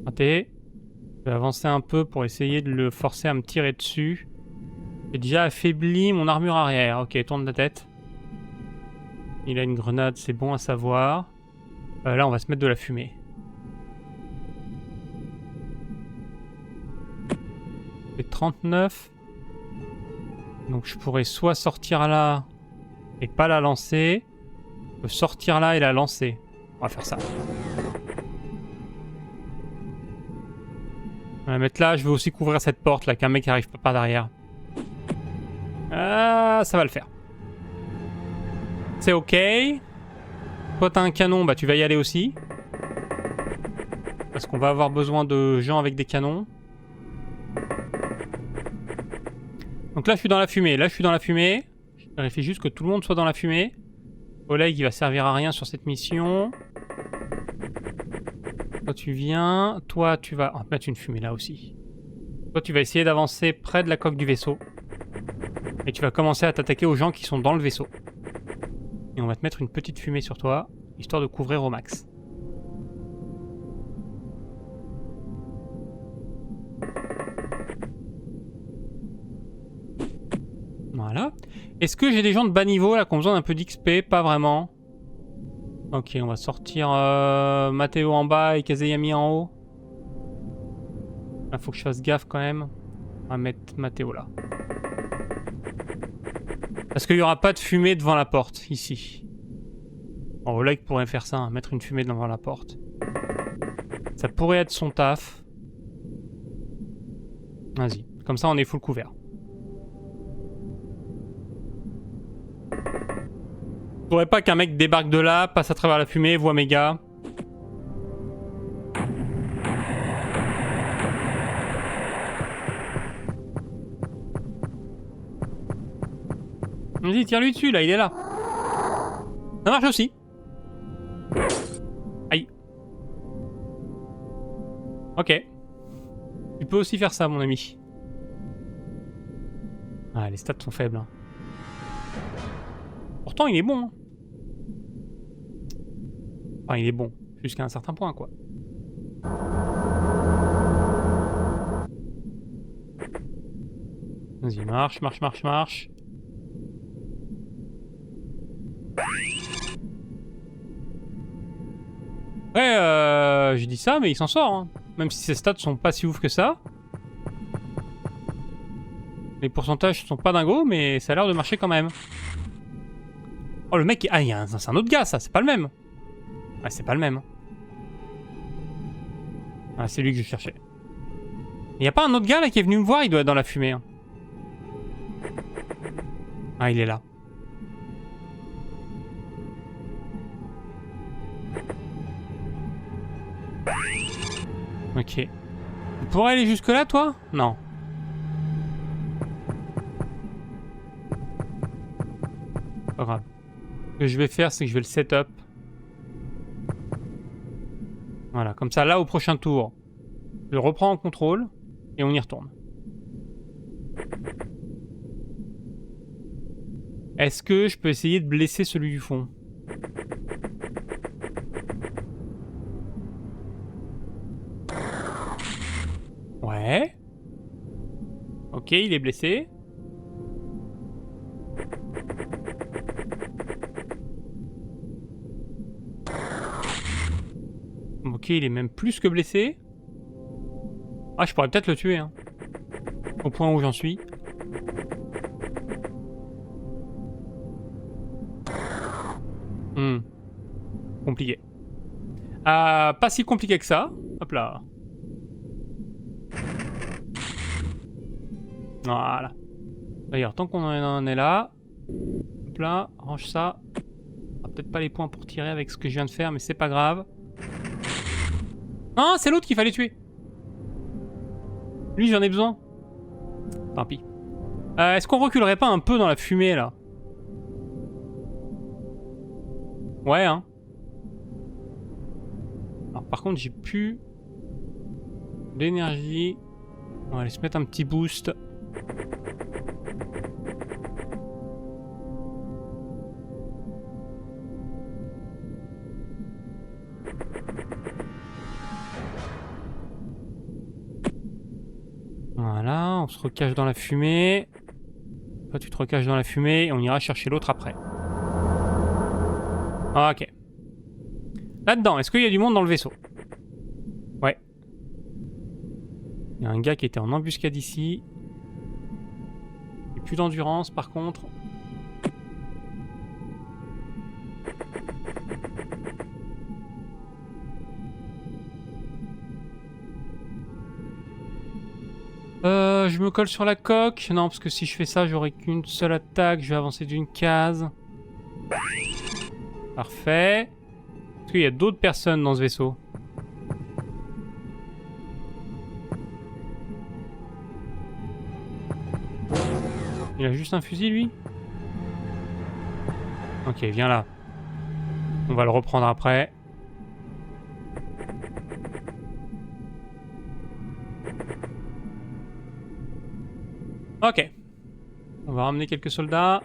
Raté. Je vais avancer un peu pour essayer de le forcer à me tirer dessus. J'ai déjà affaibli mon armure arrière. Ok, tourne la tête. Il a une grenade, c'est bon à savoir. Là, on va se mettre de la fumée. C'est 39. Donc je pourrais soit sortir là et pas la lancer. Je peux sortir là et la lancer. On va faire ça. On va la mettre là. Je vais aussi couvrir cette porte là, qu'un mec arrive pas par derrière. Ah, ça va le faire. C'est ok. Toi, t'as un canon, bah tu vas y aller aussi. Parce qu'on va avoir besoin de gens avec des canons. Donc là, je suis dans la fumée. Là, je suis dans la fumée. Je vérifie juste que tout le monde soit dans la fumée. Oleg, il va servir à rien sur cette mission. Toi, tu viens. Toi, tu vas... On va mettre une fumée là aussi. Toi, tu vas essayer d'avancer près de la coque du vaisseau. Et tu vas commencer à t'attaquer aux gens qui sont dans le vaisseau. Et on va te mettre une petite fumée sur toi, histoire de couvrir au max. Voilà. Est-ce que j'ai des gens de bas niveau là qui ont besoin d'un peu d'XP? Pas vraiment. Ok, on va sortir Matteo en bas et Kazeyami en haut. Là, faut que je fasse gaffe quand même. On va mettre Matteo là. Parce qu'il n'y aura pas de fumée devant la porte, ici. Bon, Oleg pourrait faire ça, hein, mettre une fumée devant la porte. Ça pourrait être son taf. Vas-y, comme ça on est full couvert. Faudrait pas qu'un mec débarque de là, passe à travers la fumée, voit mes gars. Vas-y, tire-lui dessus, là, il est là. Ça marche aussi. Aïe. Ok. Tu peux aussi faire ça, mon ami. Ah, les stats sont faibles. Hein. Pourtant, il est bon. Hein. Enfin, il est bon. Jusqu'à un certain point, quoi. Vas-y, marche, marche, marche, marche. Ouais, je dis ça, mais il s'en sort. Hein. Même si ses stats sont pas si ouf que ça. Les pourcentages sont pas dingos, mais ça a l'air de marcher quand même. Oh, le mec... Ah, c'est un autre gars, ça. C'est pas le même. Ouais, c'est pas le même. Ah, c'est lui que je cherchais. Il y a pas un autre gars, là, qui est venu me voir? Il doit être dans la fumée. Hein. Ah, il est là. Ok. Tu pourrais aller jusque là, toi? Non. Pas grave. Ce que je vais faire, c'est que je vais le setup. Voilà, comme ça, là, au prochain tour, je le reprends en contrôle et on y retourne. Est-ce que je peux essayer de blesser celui du fond? Ouais. Ok, il est blessé. Ok, il est même plus que blessé. Ah, je pourrais peut-être le tuer, hein. Au point où j'en suis. Compliqué. Pas si compliqué que ça. Hop là. Voilà. D'ailleurs, tant qu'on en est là. Hop là, range ça. Peut-être pas les points pour tirer avec ce que je viens de faire, mais c'est pas grave. Non, c'est l'autre qu'il fallait tuer. Lui, j'en ai besoin. Tant pis. Est-ce qu'on reculerait pas un peu dans la fumée, là? Ouais, hein. Alors, par contre, j'ai plus d'énergie. On va aller se mettre un petit boost. Voilà, on se recache dans la fumée. Toi, tu te recaches dans la fumée et on ira chercher l'autre après. Ok. Là-dedans, est-ce qu'il y a du monde dans le vaisseau? Ouais. Il y a un gars qui était en embuscade ici. Il n'y a plus d'endurance par contre. je me colle sur la coque. Non, parce que si je fais ça, j'aurai qu'une seule attaque. Je vais avancer d'une case. Parfait. Est-ce qu'il y a d'autres personnes dans ce vaisseau? Il a juste un fusil, lui? Ok, viens là. On va le reprendre après. Ok. On va ramener quelques soldats.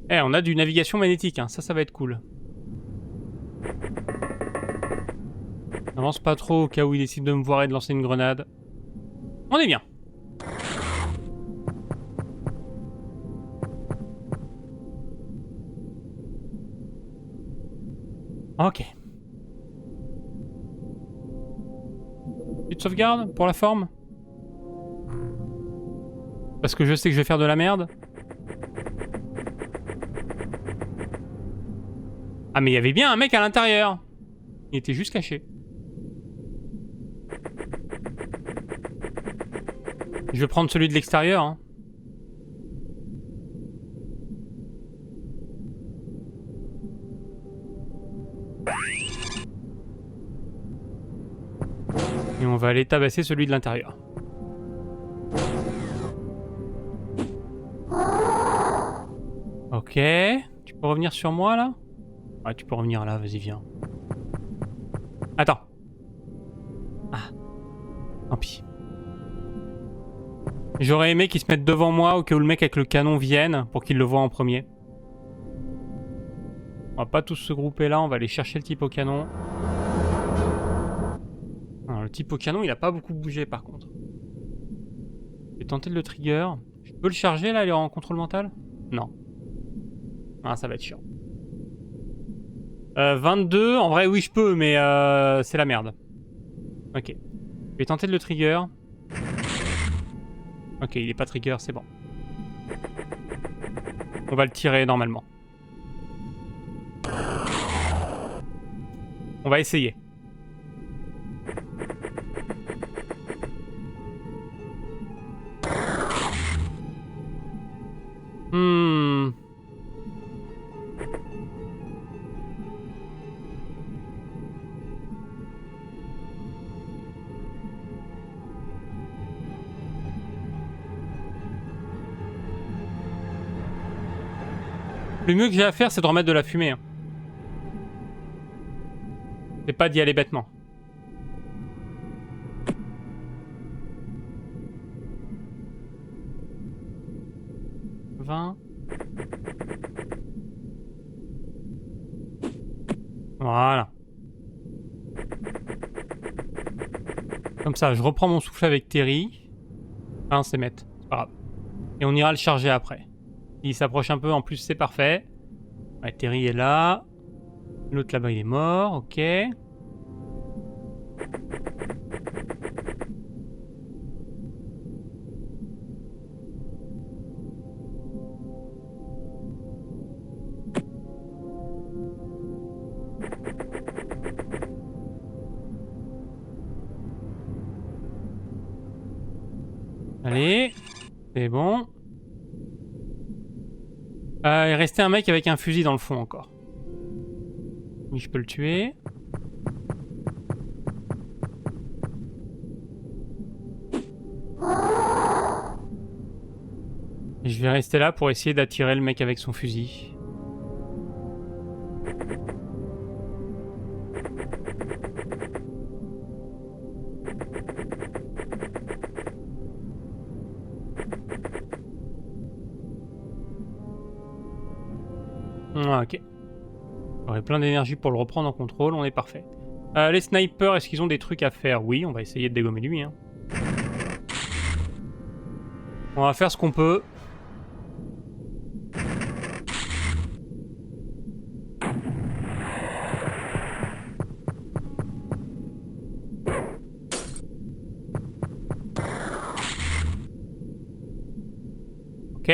Eh, on a du navigation magnétique, hein. Ça va être cool. N'avance pas trop au cas où il décide de me voir et de lancer une grenade. On est bien. Ok. Petite sauvegarde pour la forme. Parce que je sais que je vais faire de la merde. Ah mais il y avait bien un mec à l'intérieur. Il était juste caché. Je vais prendre celui de l'extérieur. Hein. Et on va aller tabasser celui de l'intérieur. Ok. Tu peux revenir sur moi là? Ouais, tu peux revenir là, vas-y, viens. Attends. Ah. Tant pis. J'aurais aimé qu'il se mette devant moi au cas où le mec avec le canon vienne pour qu'il le voie en premier. On va pas tous se grouper là, on va aller chercher le type au canon. Alors, le type au canon, il a pas beaucoup bougé par contre. Je vais tenter de le trigger. Je peux le charger là, il est en contrôle mental? Non. Ah, ça va être chiant. 22, en vrai oui je peux, mais c'est la merde. Ok. Je vais tenter de le trigger. Ok, il est pas trigger, c'est bon. On va le tirer normalement. On va essayer. Le mieux que j'ai à faire, c'est de remettre de la fumée. Hein. C'est pas d'y aller bêtement. Voilà. Comme ça, je reprends mon souffle avec Terry. Ah, c'est mettre. C'est pas grave. Et on ira le charger après. Il s'approche un peu, en plus c'est parfait. Ouais, Terry est là. L'autre là-bas il est mort, ok. Allez, c'est bon. Il restait un mec avec un fusil dans le fond encore. Oui, je peux le tuer. Et je vais rester là pour essayer d'attirer le mec avec son fusil. Ah, ok. J'aurai plein d'énergie pour le reprendre en contrôle, on est parfait. Les snipers, est-ce qu'ils ont des trucs à faire? Oui, on va essayer de dégommer lui. Hein. On va faire ce qu'on peut. Ok.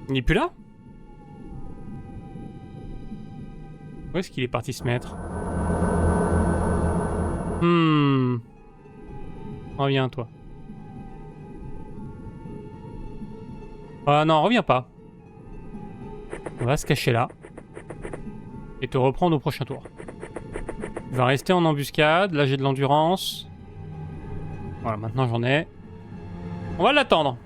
Il est plus là? Où est-ce qu'il est parti se mettre? Reviens, toi. Ah non, reviens pas. On va se cacher là. Et te reprendre au prochain tour. Il va rester en embuscade. Là, j'ai de l'endurance. Voilà, maintenant j'en ai. On va l'attendre.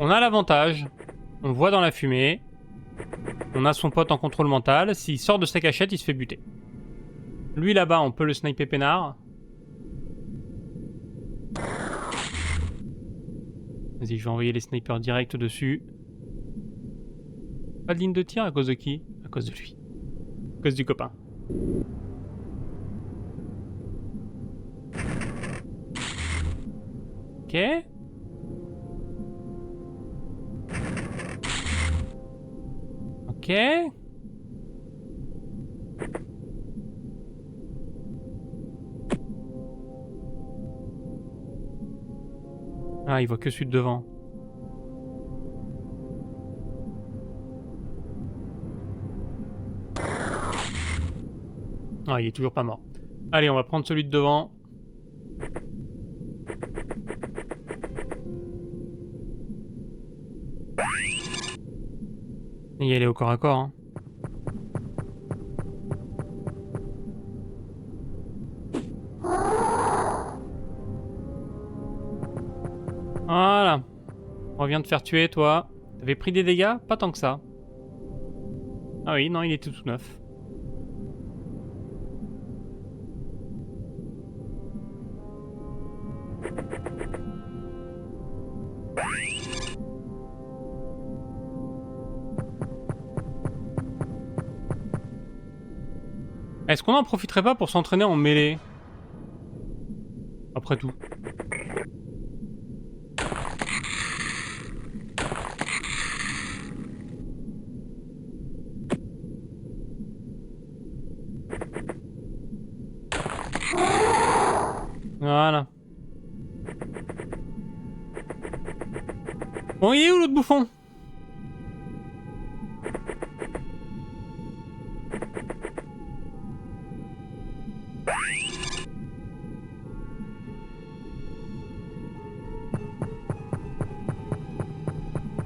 On a l'avantage. On le voit dans la fumée. On a son pote en contrôle mental. S'il sort de sa cachette, il se fait buter. Lui, là-bas, on peut le sniper peinard. Vas-y, je vais envoyer les snipers direct dessus. Pas de ligne de tir à cause de qui? À cause de lui. À cause du copain. Ok. Ok. Ah, il voit que celui de devant. Ah, il est toujours pas mort. Allez, on va prendre celui de devant. Et y aller au corps à corps. Hein. Voilà. On vient de faire tuer, toi. T'avais pris des dégâts? Pas tant que ça. Ah oui, non, il était tout neuf. Est-ce qu'on en profiterait pas pour s'entraîner en mêlée? Après tout. Voilà. Bon, il est où l'autre bouffon?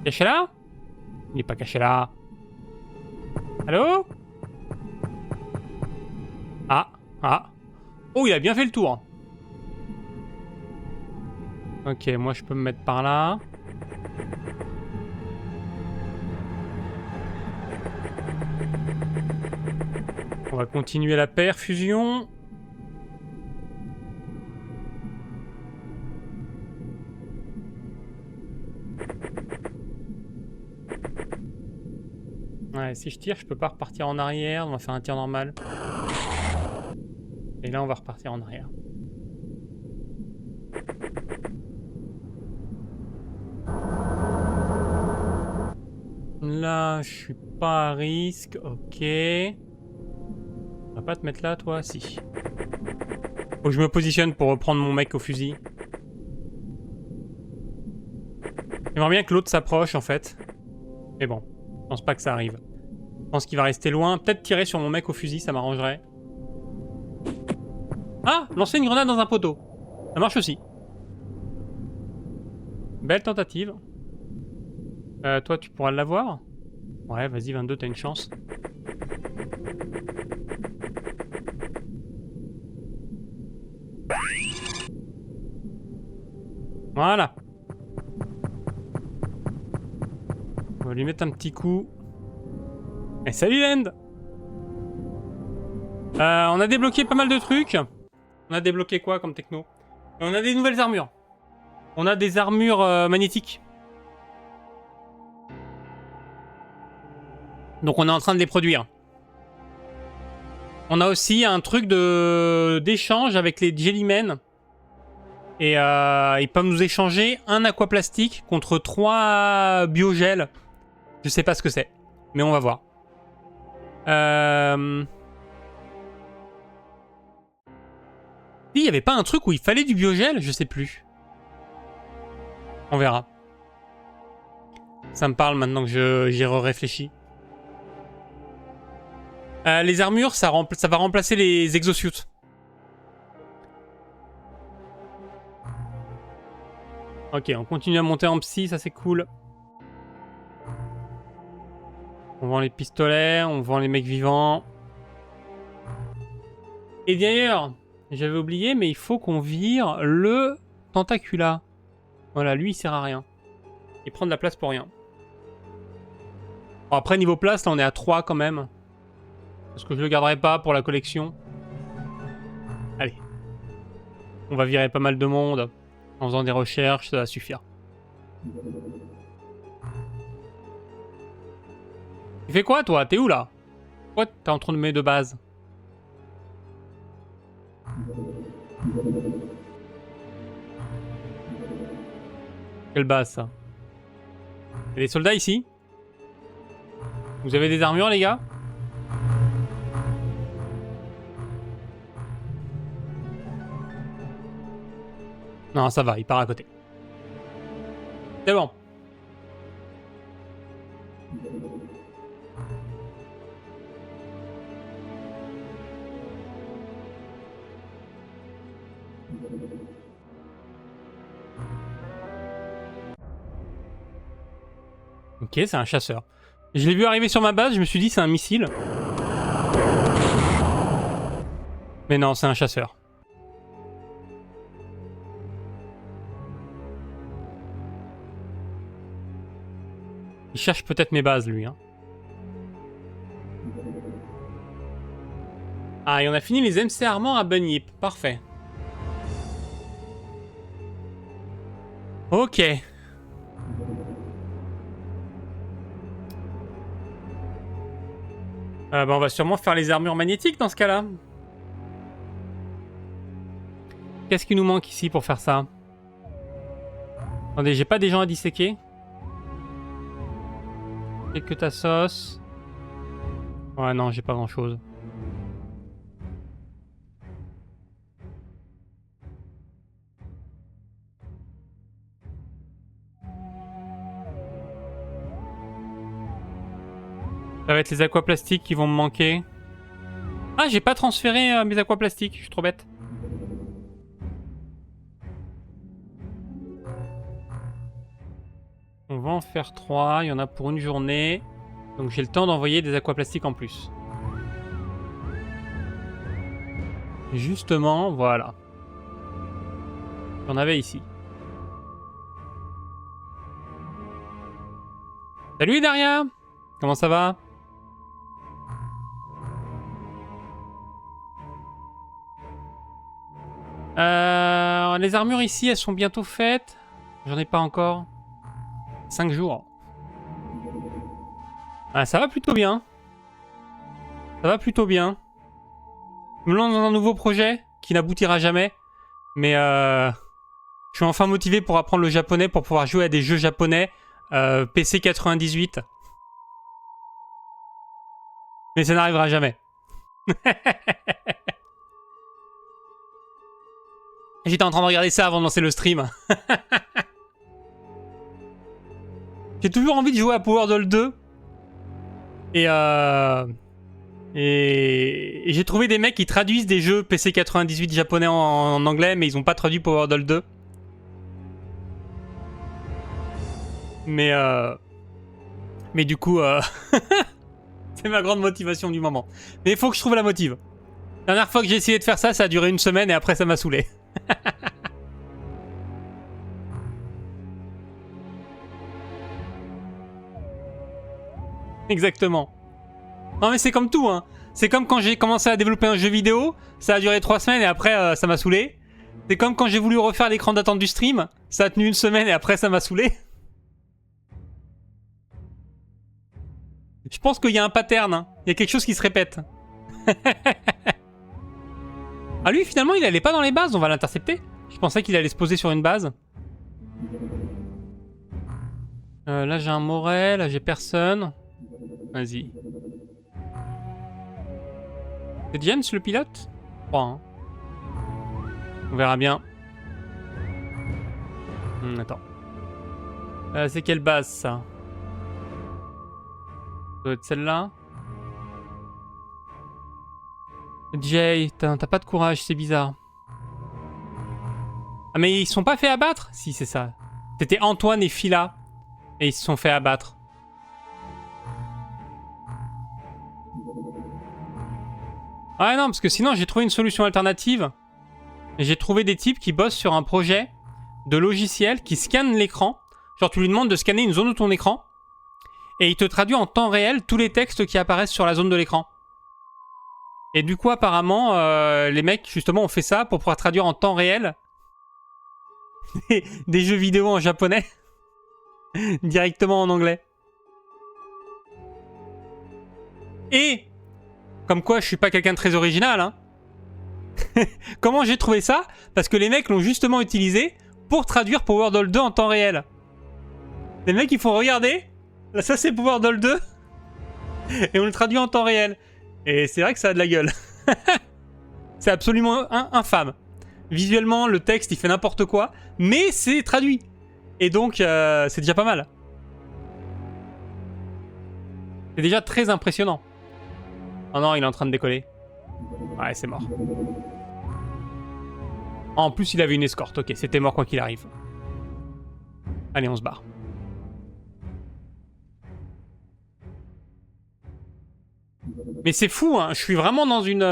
Caché là? Il n'est pas caché là. Allô? Ah, ah. Oh, il a bien fait le tour. Ok, moi je peux me mettre par là. On va continuer la perfusion. Ouais, si je tire, je peux pas repartir en arrière. On va faire un tir normal. Et là, on va repartir en arrière. Là, je suis pas à risque. Ok. On va pas te mettre là, toi? Si. Faut que je me positionne pour reprendre mon mec au fusil. J'aimerais bien que l'autre s'approche, en fait. Mais bon, je pense pas que ça arrive. Je pense qu'il va rester loin. Peut-être tirer sur mon mec au fusil, ça m'arrangerait. Ah! Lancer une grenade dans un poteau. Ça marche aussi. Belle tentative. Toi, tu pourras l'avoir? Ouais, vas-y, 22, t'as une chance. Voilà. On va lui mettre un petit coup. Et salut End! On a débloqué pas mal de trucs. On a débloqué quoi comme techno? On a des nouvelles armures. On a des armures magnétiques. Donc on est en train de les produire. On a aussi un truc d'échange avec les Jellymen. Et ils peuvent nous échanger un aquaplastique contre 3 biogels. Je sais pas ce que c'est. Mais on va voir. Il y avait pas un truc où il fallait du biogel? Je sais plus. On verra. Ça me parle maintenant que j'y réfléchi. Les armures, ça va remplacer les exosuits. Ok, on continue à monter en psy, ça c'est cool. On vend les pistolets, on vend les mecs vivants. Et d'ailleurs, j'avais oublié, mais il faut qu'on vire le Tentacula. Voilà, lui il sert à rien. Il prend de la place pour rien. Bon, après, niveau place, là on est à 3 quand même. Parce que je le garderai pas pour la collection. Allez. On va virer pas mal de monde. En faisant des recherches, ça va suffire. Tu fais quoi toi? T'es où là? Pourquoi t'es en train de mettre de base? Quelle base ça? Il y a des soldats ici? Vous avez des armures les gars? Non, ça va, il part à côté. C'est bon. Ok, c'est un chasseur. Je l'ai vu arriver sur ma base, je me suis dit c'est un missile. Mais non, c'est un chasseur. Il cherche peut-être mes bases, lui. Hein. Ah, et on a fini les MC Armor à Bunyip. Parfait. Ok. Bah, on va sûrement faire les armures magnétiques dans ce cas-là. Qu'est-ce qui nous manque ici pour faire ça? Attendez, j'ai pas des gens à disséquer. Quelques tassos. Ouais, non, j'ai pas grand-chose. Ça va être les aquaplastiques qui vont me manquer. Ah, j'ai pas transféré mes aquaplastiques, je suis trop bête. On va en faire 3, il y en a pour une journée. Donc j'ai le temps d'envoyer des aquaplastiques en plus. Justement, voilà. J'en avais ici. Salut Daria! Comment ça va? Les armures ici, elles sont bientôt faites. J'en ai pas encore. 5 jours. Ah, ça va plutôt bien. Ça va plutôt bien. Je me lance dans un nouveau projet qui n'aboutira jamais. Mais je suis enfin motivé pour apprendre le japonais pour pouvoir jouer à des jeux japonais PC 98. Mais ça n'arrivera jamais. J'étais en train de regarder ça avant de lancer le stream. J'ai toujours envie de jouer à Power Doll 2. Et j'ai trouvé des mecs qui traduisent des jeux PC 98 japonais en anglais, mais ils ont pas traduit Power Doll 2. Mais du coup, c'est ma grande motivation du moment. Mais il faut que je trouve la motive. La dernière fois que j'ai essayé de faire ça, ça a duré une semaine et après ça m'a saoulé. Exactement. Non mais c'est comme tout, hein. C'est comme quand j'ai commencé à développer un jeu vidéo, ça a duré 3 semaines et après ça m'a saoulé. C'est comme quand j'ai voulu refaire l'écran d'attente du stream, ça a tenu une semaine et après ça m'a saoulé. Je pense qu'il y a un pattern, hein. Il y a quelque chose qui se répète. Ah lui finalement il allait pas dans les bases, on va l'intercepter. Je pensais qu'il allait se poser sur une base. Là j'ai un Moret, là j'ai personne. Vas-y. C'est James le pilote? Je crois, hein. On verra bien. Attends. C'est quelle base, ça? Ça doit être celle-là. Jay, t'as pas de courage, c'est bizarre. Ah, mais ils se sont pas fait abattre? Si, c'est ça. C'était Antoine et Phila. Et ils se sont fait abattre. Ouais, non, parce que sinon, j'ai trouvé une solution alternative. J'ai trouvé des types qui bossent sur un projet de logiciel qui scanne l'écran. Genre, tu lui demandes de scanner une zone de ton écran. Et il te traduit en temps réel tous les textes qui apparaissent sur la zone de l'écran. Et du coup, apparemment, les mecs, justement, ont fait ça pour pouvoir traduire en temps réel des jeux vidéo en japonais directement en anglais. Et, comme quoi je suis pas quelqu'un de très original, hein. Comment j'ai trouvé ça? Parce que les mecs l'ont justement utilisé pour traduire Power Doll 2 en temps réel. Les mecs, ils font regarder. Là, ça, c'est Power Doll 2. Et on le traduit en temps réel. Et c'est vrai que ça a de la gueule. C'est absolument infâme. Visuellement, le texte, il fait n'importe quoi. Mais c'est traduit. Et donc, c'est déjà pas mal. C'est déjà très impressionnant. Oh non, il est en train de décoller. Ouais, c'est mort. En plus, il avait une escorte. Ok, c'était mort quoi qu'il arrive. Allez, on se barre. Mais c'est fou, hein. Je suis vraiment dans une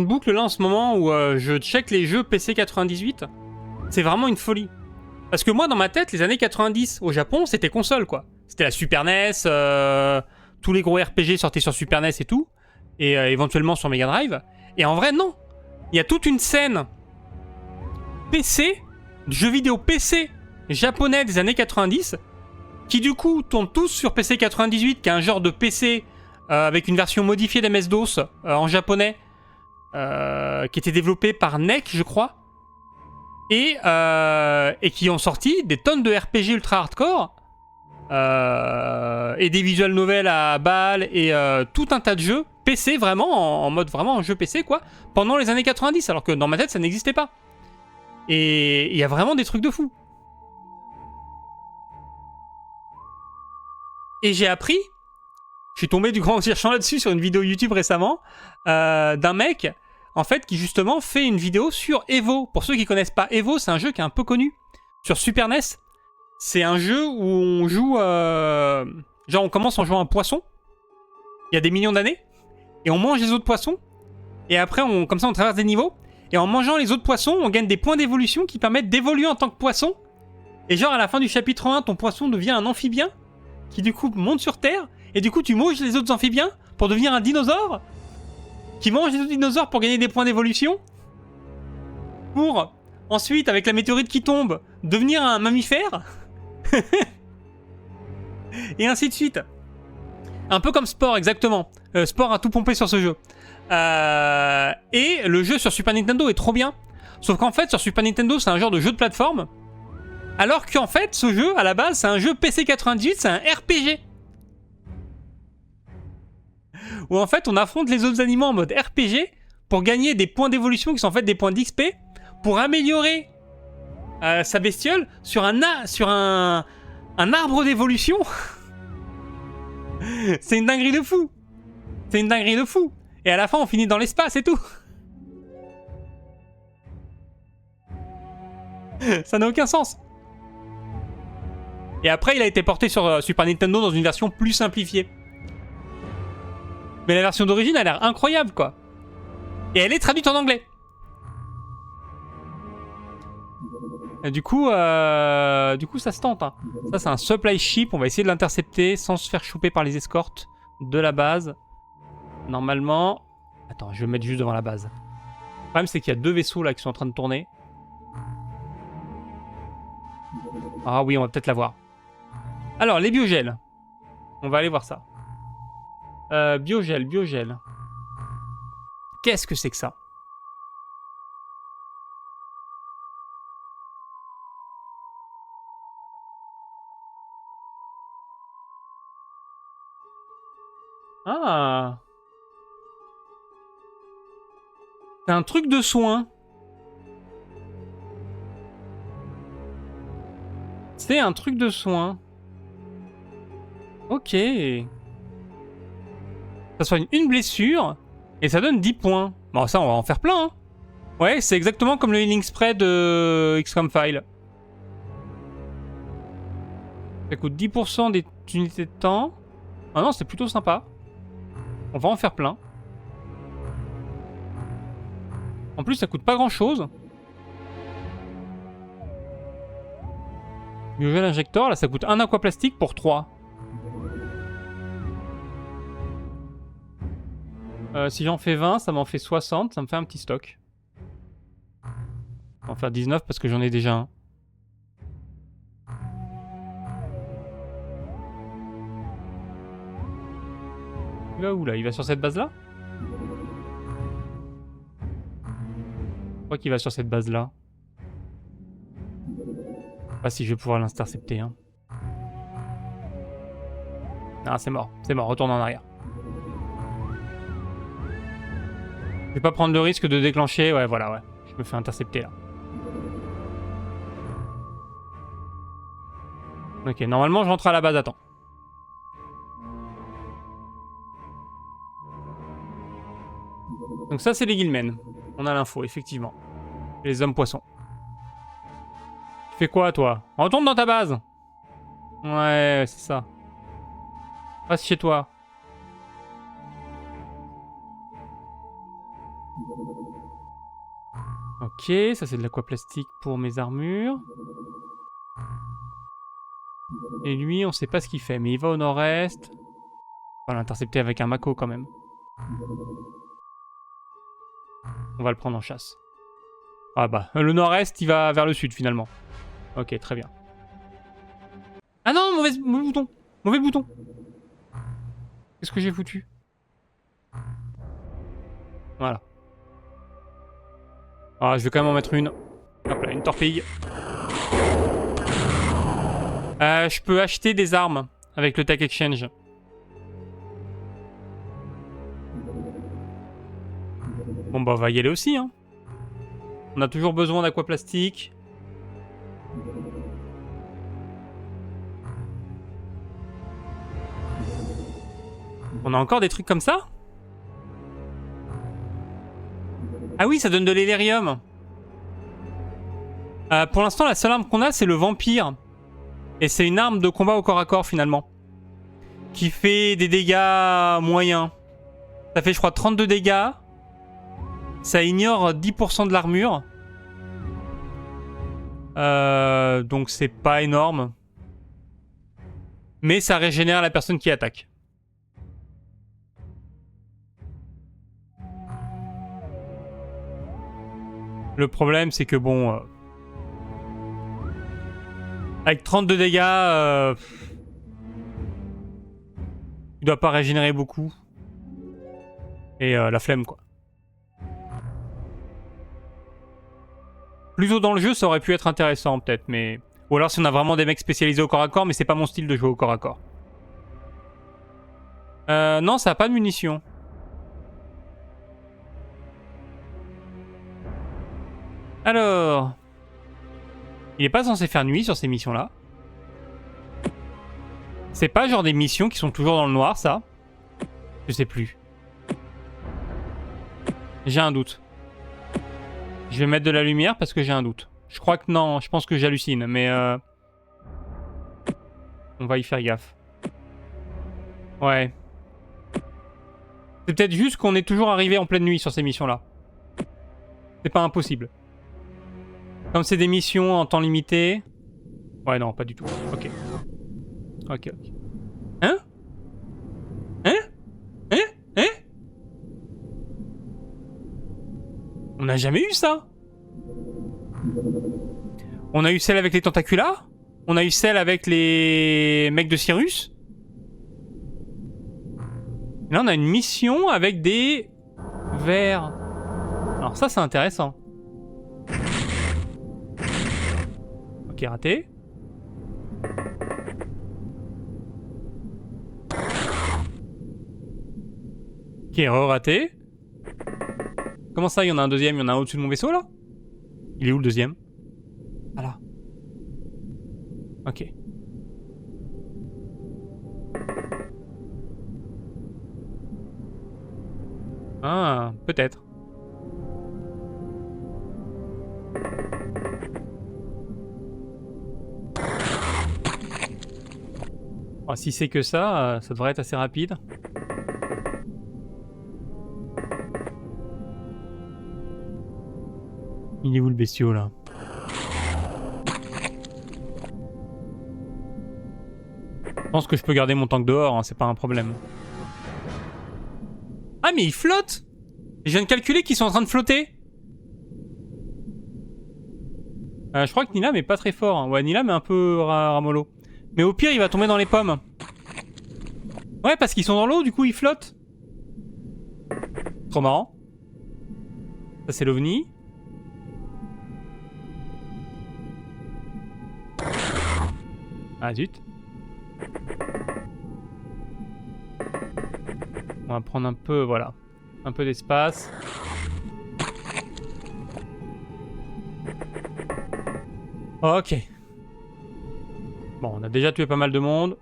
boucle là en ce moment où je check les jeux PC 98. C'est vraiment une folie. Parce que moi, dans ma tête, les années 90 au Japon, c'était console, quoi. C'était la Super NES, tous les gros RPG sortaient sur Super NES et tout, et éventuellement sur Mega Drive. Et en vrai, non. Il y a toute une scène PC, jeux vidéo PC japonais des années 90, qui du coup tournent tous sur PC 98, qui est un genre de PC avec une version modifiée d'MS-DOS en japonais, qui était développé par NEC, je crois. Et qui ont sorti des tonnes de RPG ultra hardcore et des visual novels à balles et tout un tas de jeux PC vraiment en mode vraiment un jeu PC quoi pendant les années 90 alors que dans ma tête ça n'existait pas. Et il y a vraiment des trucs de fou. Et j'ai appris, je suis tombé du grand cherchant là-dessus sur une vidéo YouTube récemment d'un mec en fait qui justement fait une vidéo sur Evo. Pour ceux qui connaissent pas Evo, c'est un jeu qui est un peu connu sur Super NES. C'est un jeu où on joue genre on commence en jouant un poisson. Il y a des millions d'années et on mange les autres poissons et après comme ça on traverse des niveaux et en mangeant les autres poissons, on gagne des points d'évolution qui permettent d'évoluer en tant que poisson. Et genre à la fin du chapitre 1, ton poisson devient un amphibien qui du coup monte sur terre et du coup tu manges les autres amphibiens pour devenir un dinosaure qui mange les autres dinosaures pour gagner des points d'évolution, pour ensuite, avec la météorite qui tombe, devenir un mammifère. Et ainsi de suite. Un peu comme Sport, exactement. Sport a tout pompé sur ce jeu. Et le jeu sur Super Nintendo est trop bien. Sauf qu'en fait, sur Super Nintendo, c'est un genre de jeu de plateforme. Alors qu'en fait, ce jeu, à la base, c'est un jeu PC 98, c'est un RPG. Où en fait on affronte les autres animaux en mode RPG pour gagner des points d'évolution qui sont en fait des points d'XP pour améliorer sa bestiole sur un arbre d'évolution. C'est une dinguerie de fou. C'est une dinguerie de fou. Et à la fin on finit dans l'espace et tout. Ça n'a aucun sens. Et après il a été porté sur Super Nintendo dans une version plus simplifiée. Mais la version d'origine a l'air incroyable, quoi. Et elle est traduite en anglais. Et du coup, ça se tente. Hein. Ça, c'est un supply ship. On va essayer de l'intercepter sans se faire choper par les escortes de la base. Normalement... Attends, je vais me mettre juste devant la base. Le problème, c'est qu'il y a deux vaisseaux là qui sont en train de tourner. Ah oui, on va peut-être l'avoir. Alors, les biogels. On va aller voir ça. Biogel. Qu'est-ce que c'est que ça? Ah. C'est un truc de soin. C'est un truc de soin. Ok. Ça soigne une blessure et ça donne 10 points. Bon, ça, on va en faire plein. Hein. Ouais, c'est exactement comme le healing spray de XCOM File. Ça coûte 10% des unités de temps. Ah non, c'est plutôt sympa. On va en faire plein. En plus, ça coûte pas grand chose. Biogel injector, là, ça coûte 1 aquaplastique pour 3. Si j'en fais 20, ça m'en fait 60. Ça me fait un petit stock. On va en faire 19 parce que j'en ai déjà un. Il va où là? Il va sur cette base là? Je crois qu'il va sur cette base là. Je sais pas si je vais pouvoir l'intercepter. Hein. Ah, c'est mort. C'est mort. Retourne en arrière. Je vais pas prendre le risque de déclencher. Ouais, voilà, ouais. Je me fais intercepter là. Ok, normalement je rentre à la base. Attends. Donc ça c'est les Guilmen. On a l'info, effectivement. Les hommes poissons. Tu fais quoi toi? Retourne dans ta base. Ouais, c'est ça. Passe chez toi. Ok, ça c'est de l'aquaplastique pour mes armures. Et lui, on sait pas ce qu'il fait, mais il va au nord-est. On va l'intercepter avec un Mako quand même. On va le prendre en chasse. Ah bah, le nord-est, il va vers le sud finalement. Ok, très bien. Ah non, mauvais bouton. Mauvais bouton. Qu'est-ce que j'ai foutu? Voilà. Ah, je vais quand même en mettre une. Hop là, une torpille. Je peux acheter des armes avec le Tech Exchange. Bon bah on va y aller aussi hein. On a toujours besoin d'aquaplastique. On a encore des trucs comme ça? Ah oui, ça donne de l'élérium. Pour l'instant, la seule arme qu'on a, c'est le vampire. Et c'est une arme de combat au corps à corps, finalement. Qui fait des dégâts moyens. Ça fait, je crois, 32 dégâts. Ça ignore 10% de l'armure. Donc c'est pas énorme. Mais ça régénère la personne qui attaque. Le problème, c'est que bon... avec 32 dégâts... il doit pas régénérer beaucoup. Et la flemme, quoi. Plus tôt dans le jeu, ça aurait pu être intéressant, peut-être, mais... Ou alors si on a vraiment des mecs spécialisés au corps à corps, mais c'est pas mon style de jouer au corps à corps. Non, ça a pas de munitions. Alors... Il est pas censé faire nuit sur ces missions-là. C'est pas genre des missions qui sont toujours dans le noir, ça? Je sais plus. J'ai un doute. Je vais mettre de la lumière parce que j'ai un doute. Je crois que non, je pense que j'hallucine, mais... on va y faire gaffe. Ouais. C'est peut-être juste qu'on est toujours arrivé en pleine nuit sur ces missions-là. C'est pas impossible. Comme c'est des missions en temps limité... Ouais, non, pas du tout. Ok. Ok, ok. Hein? Hein? Hein? Hein? On n'a jamais eu ça. On a eu celle avec les tentaculas. On a eu celle avec les mecs de Cyrus. Et là, on a une mission avec des vers. Alors ça, c'est intéressant. Ok, raté. Ok, re-raté. Comment ça, il y en a un deuxième? Il y en a un au-dessus de mon vaisseau, là? Il est où, le deuxième? Ah là. Ok. Ah, peut-être. Oh, si c'est que ça devrait être assez rapide. Il est où le bestiau là? Je pense que je peux garder mon tank dehors, hein, c'est pas un problème. Ah mais ils flottent! Je viens de calculer qu'ils sont en train de flotter. Je crois que Nilam est pas très fort. Hein. Ouais, Nilam est un peu ramollo. Mais au pire, il va tomber dans les pommes. Ouais, parce qu'ils sont dans l'eau, du coup, ils flottent. Trop marrant. Ça, c'est l'OVNI. Ah, zut. On va prendre un peu, voilà. Un peu d'espace. Ok. Bon, on a déjà tué pas mal de monde.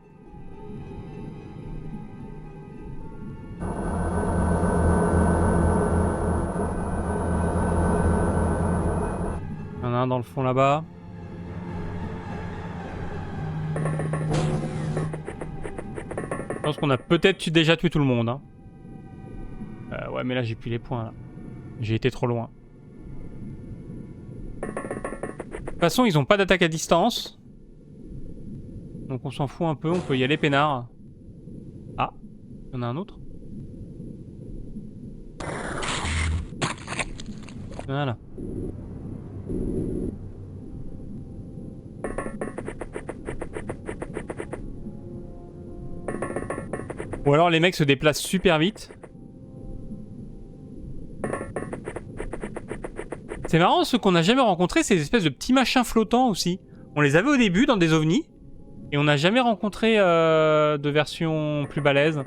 Il y en a un dans le fond là-bas. Je pense qu'on a peut-être déjà tué tout le monde. Hein. Ouais, mais là, j'ai plus les points. Là. J'ai été trop loin. De toute façon, ils ont pas d'attaque à distance. Donc on s'en fout un peu, on peut y aller peinard. Ah, il y en a un autre. Voilà. Ou alors les mecs se déplacent super vite. C'est marrant, ceux qu'on n'a jamais rencontrés, c'est des espèces de petits machins flottants aussi. On les avait au début dans des ovnis. Et on n'a jamais rencontré de version plus balèze.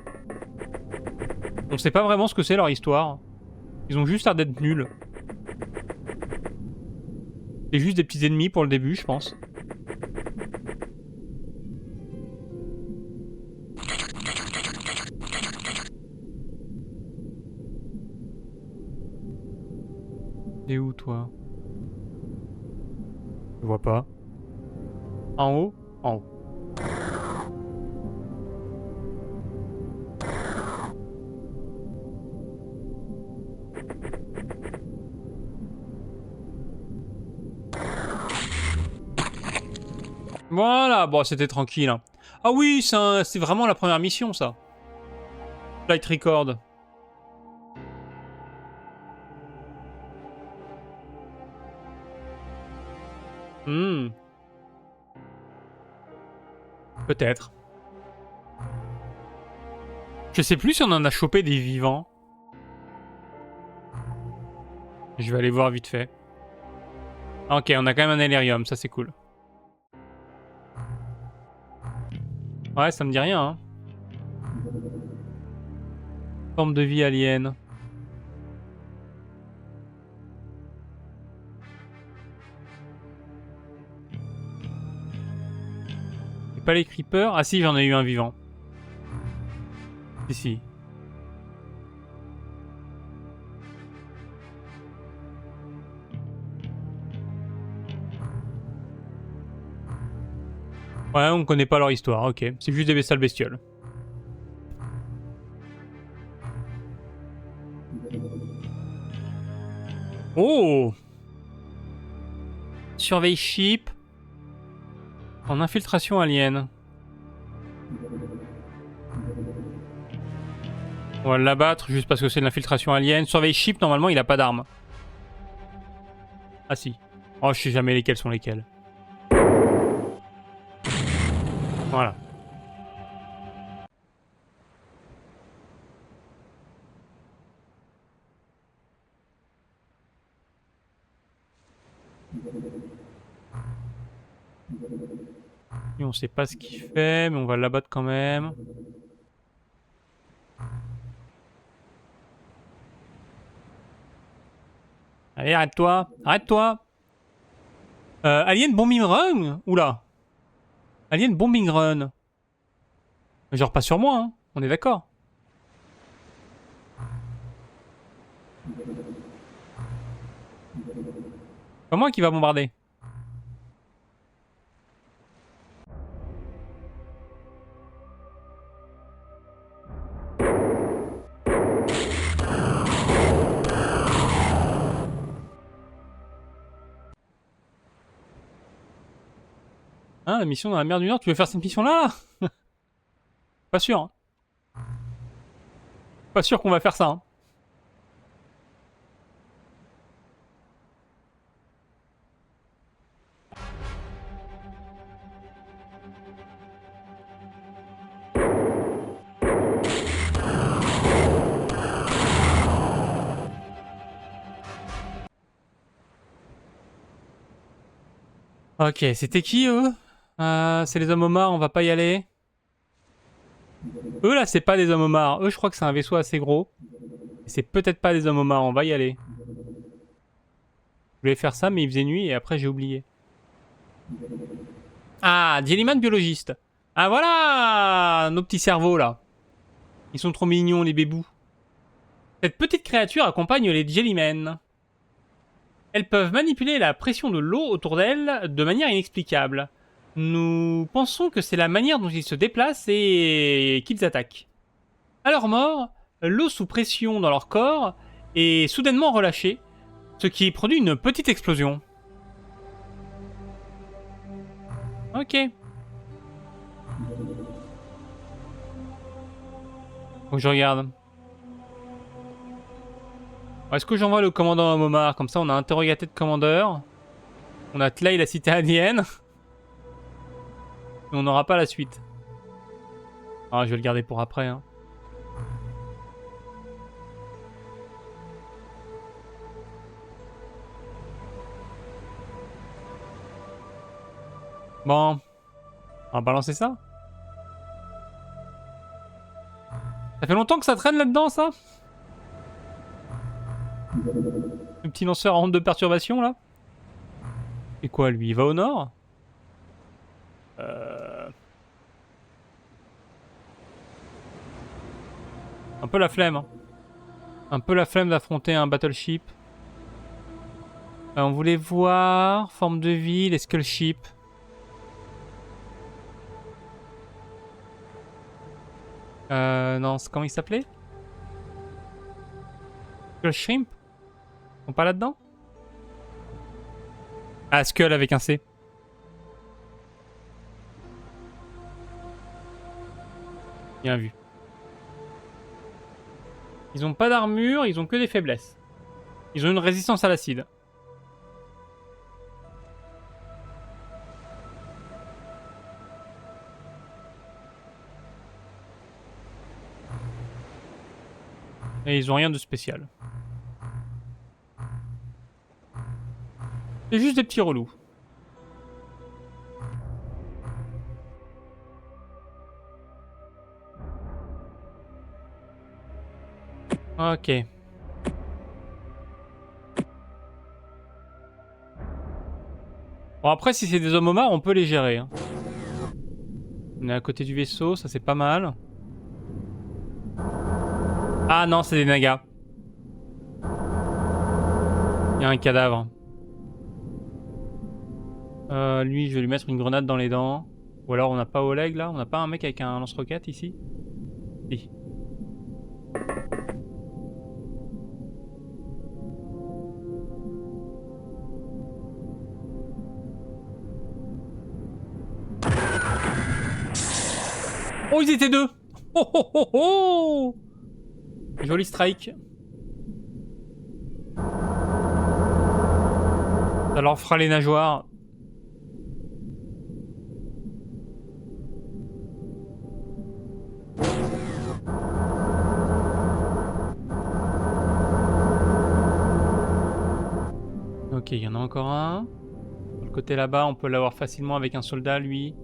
On sait pas vraiment ce que c'est leur histoire. Ils ont juste l'air d'être nuls. C'est juste des petits ennemis pour le début, je pense. T'es où, toi? Je vois pas. En haut? En haut. Voilà, bon, c'était tranquille. Hein. Ah oui, c'est vraiment la première mission, ça. Flight record. Hmm. Peut-être. Je sais plus si on en a chopé des vivants. Je vais aller voir vite fait. Ok, on a quand même un Elerium, ça c'est cool. Ouais, ça me dit rien, hein. Forme de vie alien. Et pas les creepers? Ah si, j'en ai eu un vivant. Si. Ouais, on connaît pas leur histoire, ok. C'est juste des sales bestioles. Oh! Surveille ship. En infiltration alien. On va l'abattre juste parce que c'est de l'infiltration alien. Surveille ship, normalement, il a pas d'armes. Ah si. Oh, je sais jamais lesquels sont lesquels. Voilà. Et on sait pas ce qu'il fait, mais on va l'abattre quand même. Allez, arrête-toi. Arrête-toi. Alien Bombing Run? Oula. Alien Bombing Run. Genre pas sur moi, hein. On est d'accord. Pas moi qui va bombarder. Hein, la mission dans la mer du Nord, tu veux faire cette mission-là là? Pas sûr. Hein. Pas sûr qu'on va faire ça. Hein. Ok, c'était qui eux? C'est les hommes homards, on va pas y aller. Eux là, c'est pas des hommes homards. Eux, je crois que c'est un vaisseau assez gros. C'est peut-être pas des hommes homards, on va y aller. Je voulais faire ça, mais il faisait nuit et après j'ai oublié. Ah, Jellyman biologiste. Ah voilà nos petits cerveaux là. Ils sont trop mignons les bébous. Cette petite créature accompagne les Jellymen. Elles peuvent manipuler la pression de l'eau autour d'elles de manière inexplicable. Nous pensons que c'est la manière dont ils se déplacent et qu'ils attaquent. À leur mort, l'eau sous pression dans leur corps est soudainement relâchée, ce qui produit une petite explosion. Ok. Faut que je regarde. Est-ce que j'envoie le commandant à Momar? Comme ça, on a interrogaté de commandeur. On a Tlay, la cité alien. Mais on n'aura pas la suite. Ah, je vais le garder pour après. Hein. Bon. On va balancer ça. Ça fait longtemps que ça traîne là-dedans, ça? Le petit lanceur en onde de perturbation, là? Et quoi, lui? Il va au nord? Un peu la flemme. Hein. Un peu la flemme d'affronter un battleship. On voulait voir... Forme de vie, les skull ships. Non, comment il s'appelait? Skull Shrimp? Ils sont pas là-dedans? Ah, Skull avec un C. Bien vu. Ils ont pas d'armure, ils ont que des faiblesses. Ils ont une résistance à l'acide. Et ils ont rien de spécial. C'est juste des petits relous. Ok. Bon après si c'est des hommes homards on peut les gérer. Hein. On est à côté du vaisseau, ça c'est pas mal. Ah non c'est des nagas. Il y a un cadavre. Lui je vais lui mettre une grenade dans les dents. Ou alors on n'a pas Oleg là? On n'a pas un mec avec un lance-roquette ici? Si. Oh, ils étaient deux. Oh oh oh oh. Joli strike. Ça leur fera les nageoires. Ok, il y en a encore un. De le côté là-bas, on peut l'avoir facilement avec un soldat, lui.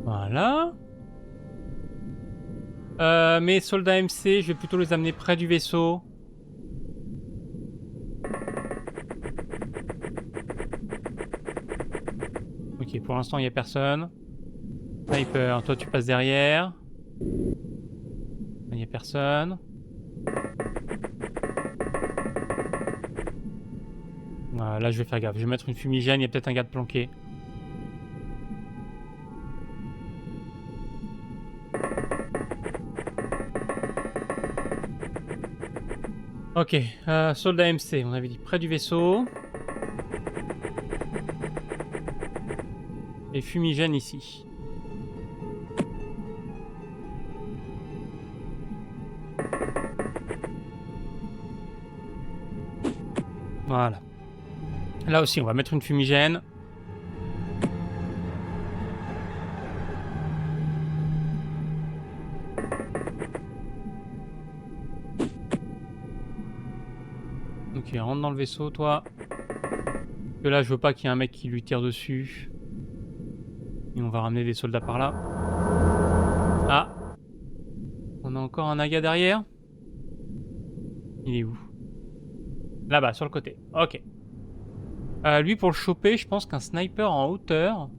Voilà. Mes soldats MC, je vais plutôt les amener près du vaisseau. Ok, pour l'instant, il n'y a personne. Sniper, toi, tu passes derrière. Il n'y a personne. Voilà, là, je vais faire gaffe. Je vais mettre une fumigène, il y a peut-être un garde planqué. Ok, soldat MC, on avait dit près du vaisseau. Et fumigène ici. Voilà. Là aussi, on va mettre une fumigène. Ok, rentre dans le vaisseau, toi. Parce que là, je veux pas qu'il y ait un mec qui lui tire dessus. Et on va ramener des soldats par là. Ah. On a encore un naga derrière. Il est où? Là-bas, sur le côté. Ok. Lui, pour le choper, je pense qu'un sniper en hauteur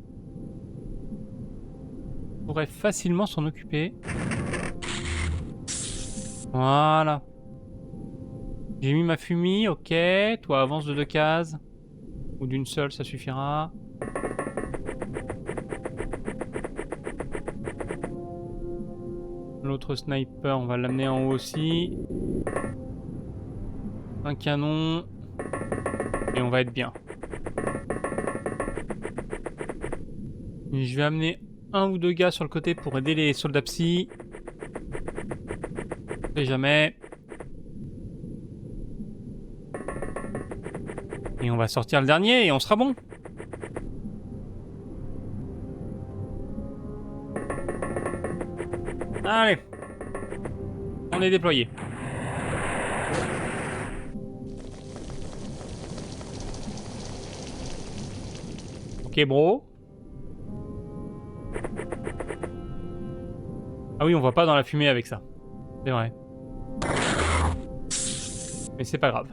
pourrait facilement s'en occuper. Voilà. J'ai mis ma fumée, ok. Toi, avance de 2 cases. Ou d'une seule, ça suffira. L'autre sniper, on va l'amener en haut aussi. Un canon. Et on va être bien. Et je vais amener un ou 2 gars sur le côté pour aider les soldats psy. On sait jamais. Et on va sortir le dernier et on sera bon. Allez. On est déployé. Ok, bro. Ah oui, on voit pas dans la fumée avec ça. C'est vrai. Mais c'est pas grave.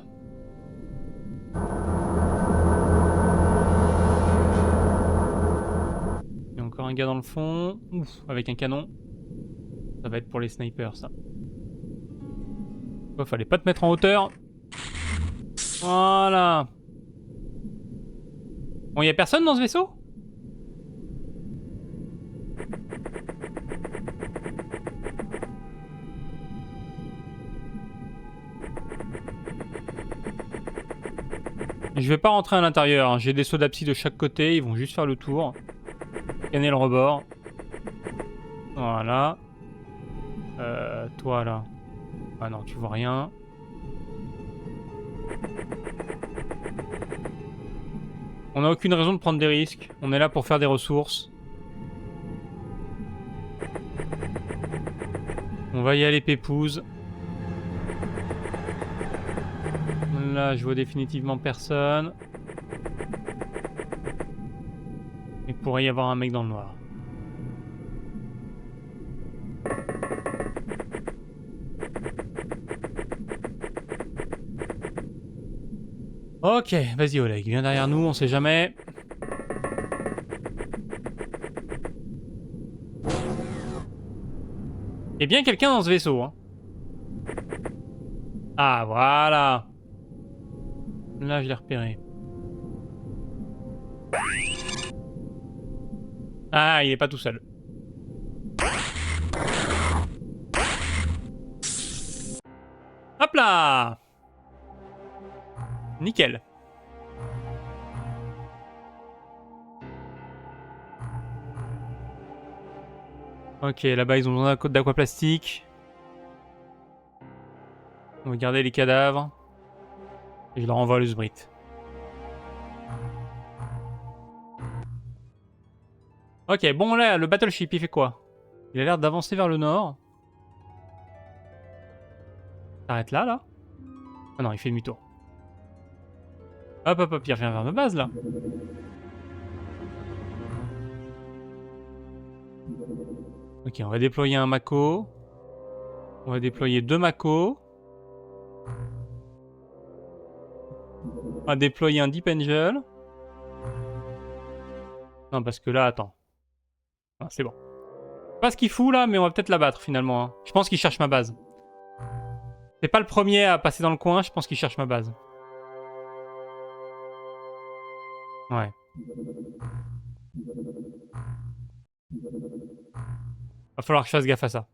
Il y a encore un gars dans le fond. Ouf, avec un canon. Ça va être pour les snipers, ça. Oh, fallait pas te mettre en hauteur. Voilà. Bon, y a personne dans ce vaisseau? Je vais pas rentrer à l'intérieur, hein. J'ai des soldats psy de chaque côté, ils vont juste faire le tour. Scanner le rebord. Voilà. Toi là. Ah non, tu vois rien. On n'a aucune raison de prendre des risques. On est là pour faire des ressources. On va y aller pépouze. Là, je vois définitivement personne. Il pourrait y avoir un mec dans le noir. Ok, vas-y Oleg, viens derrière nous, on sait jamais. Il y a bien quelqu'un dans ce vaisseau, hein. Ah, voilà. Là, je l'ai repéré. Ah, il est pas tout seul. Hop là! Nickel. Ok, là-bas, ils ont besoin d'un code d'aquaplastique. On va garder les cadavres. Et je leur envoie le Sbrit. Ok, bon là, le battleship, il fait quoi? Il a l'air d'avancer vers le nord. T'arrêtes là, là? Ah non, il fait demi-tour. Hop, hop, hop, il revient vers ma base, là. Ok, on va déployer un Mako. On va déployer 2 Mako. On va déployer un Deep Angel. Non, parce que là, attends. Ah, c'est bon. Je sais pas ce qu'il fout là, mais on va peut-être l'abattre finalement. Hein. Je pense qu'il cherche ma base. C'est pas le premier à passer dans le coin, je pense qu'il cherche ma base. Ouais. Va falloir que je fasse gaffe à ça.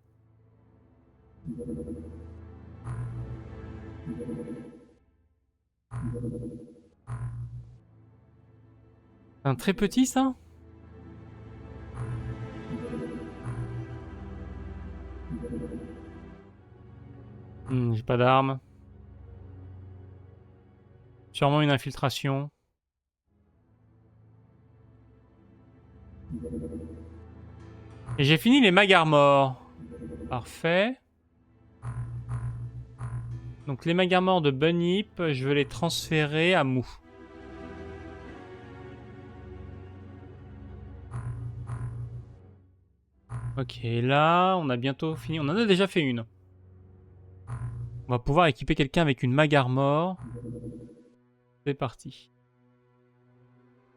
C'est un très petit ça? J'ai pas d'armes. Sûrement une infiltration. Et j'ai fini les Magarmors. Parfait. Donc les Magarmors de Bunyip, je veux les transférer à Mou. Ok, là, on a bientôt fini. On en a déjà fait une. On va pouvoir équiper quelqu'un avec une Magarmor. C'est parti.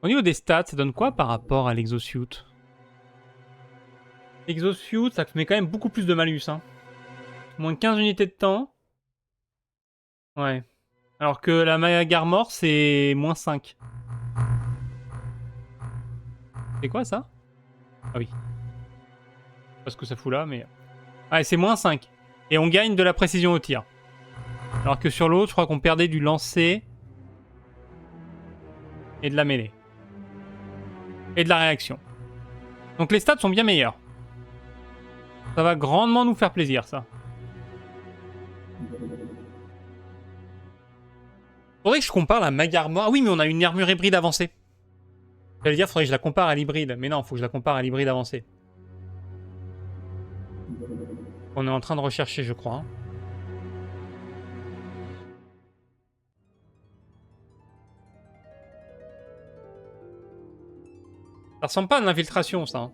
Au niveau des stats, ça donne quoi par rapport à l'Exosuit? Exosuit, ça met quand même beaucoup plus de malus. Hein. Moins 15 unités de temps. Ouais. Alors que la Magarmor, c'est moins 5. C'est quoi ça? Ah oui. Je sais pas ce que ça fout là, mais... Ouais, c'est moins 5. Et on gagne de la précision au tir. Alors que sur l'autre, je crois qu'on perdait du lancer. Et de la mêlée. Et de la réaction. Donc les stats sont bien meilleurs. Ça va grandement nous faire plaisir, ça. Faudrait que je compare la Magarmor. Ah oui, mais on a une armure hybride avancée. J'allais dire, faudrait que je la compare à l'hybride. Mais non, faut que je la compare à l'hybride avancé. On est en train de rechercher, je crois. Hein. Ça ressemble pas à de l'infiltration, ça. Hein.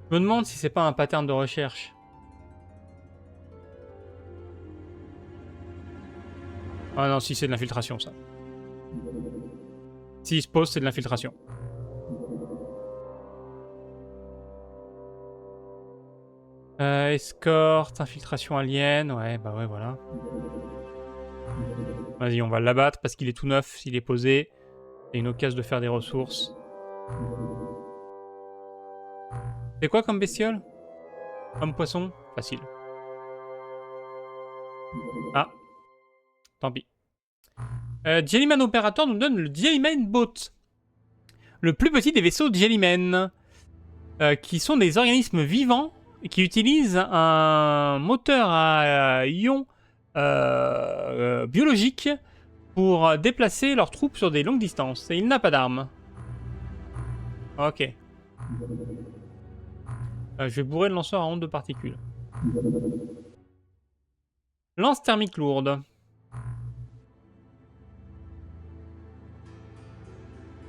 Je me demande si c'est pas un pattern de recherche. Ah non, si c'est de l'infiltration, ça. S'il se pose, c'est de l'infiltration. Escorte, infiltration alien. Ouais, bah ouais, voilà. Vas-y, on va l'abattre parce qu'il est tout neuf. S'il est posé, c'est une occasion de faire des ressources. C'est quoi comme bestiole? Homme poisson? Facile. Ah. Tant pis. Jellyman Operator nous donne le Jellyman Boat. Le plus petit des vaisseaux Jellyman. Qui sont des organismes vivants qui utilisent un moteur à ions biologiques pour déplacer leurs troupes sur des longues distances. Et il n'a pas d'armes. Ok. Je vais bourrer le lanceur à ondes de particules. Lance thermique lourde.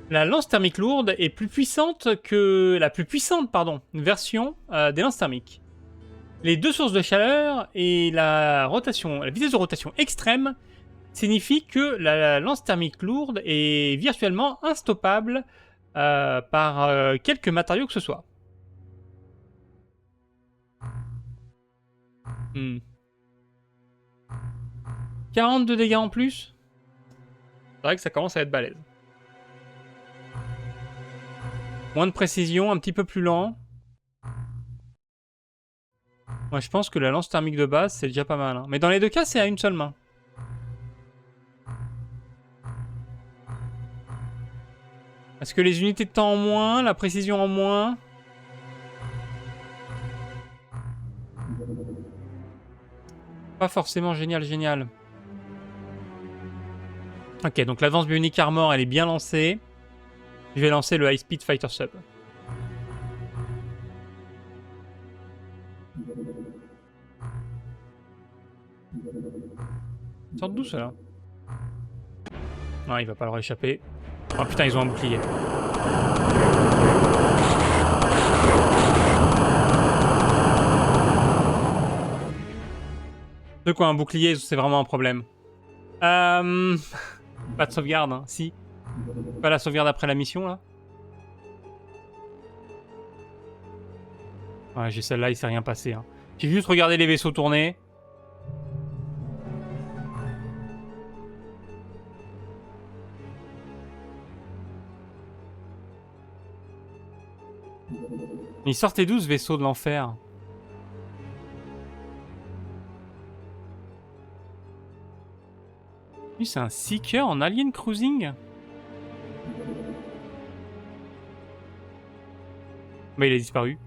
La lance thermique lourde est plus puissante que la plus puissante version des lances thermiques. Les deux sources de chaleur et la vitesse de rotation extrême signifient que la lance thermique lourde est virtuellement instoppable par quelque matériau que ce soit. 40 de dégâts en plus. C'est vrai que ça commence à être balèze. Moins de précision, un petit peu plus lent. Moi, je pense que la lance thermique de base, c'est déjà pas mal. Hein. Mais dans les deux cas, c'est à une seule main. Est-ce que les unités de temps en moins, la précision en moins? Pas forcément génial. Ok, donc l'Advanced Bionic Armor, elle est bien lancée. Je vais lancer le High Speed Fighter Sub. Sort d'où ça là? Non, il va pas leur échapper. Oh putain, ils ont un bouclier. Ceux qui ont un bouclier, c'est vraiment un problème. Pas de sauvegarde, hein. Si. Pas la sauvegarde après la mission, là. Ouais, j'ai celle-là, il s'est rien passé. Hein. J'ai juste regardé les vaisseaux tourner. Mais ils sortaient d'où ce vaisseau de l'enfer? Lui, c'est un Seeker en Alien Cruising? Bah, il a disparu.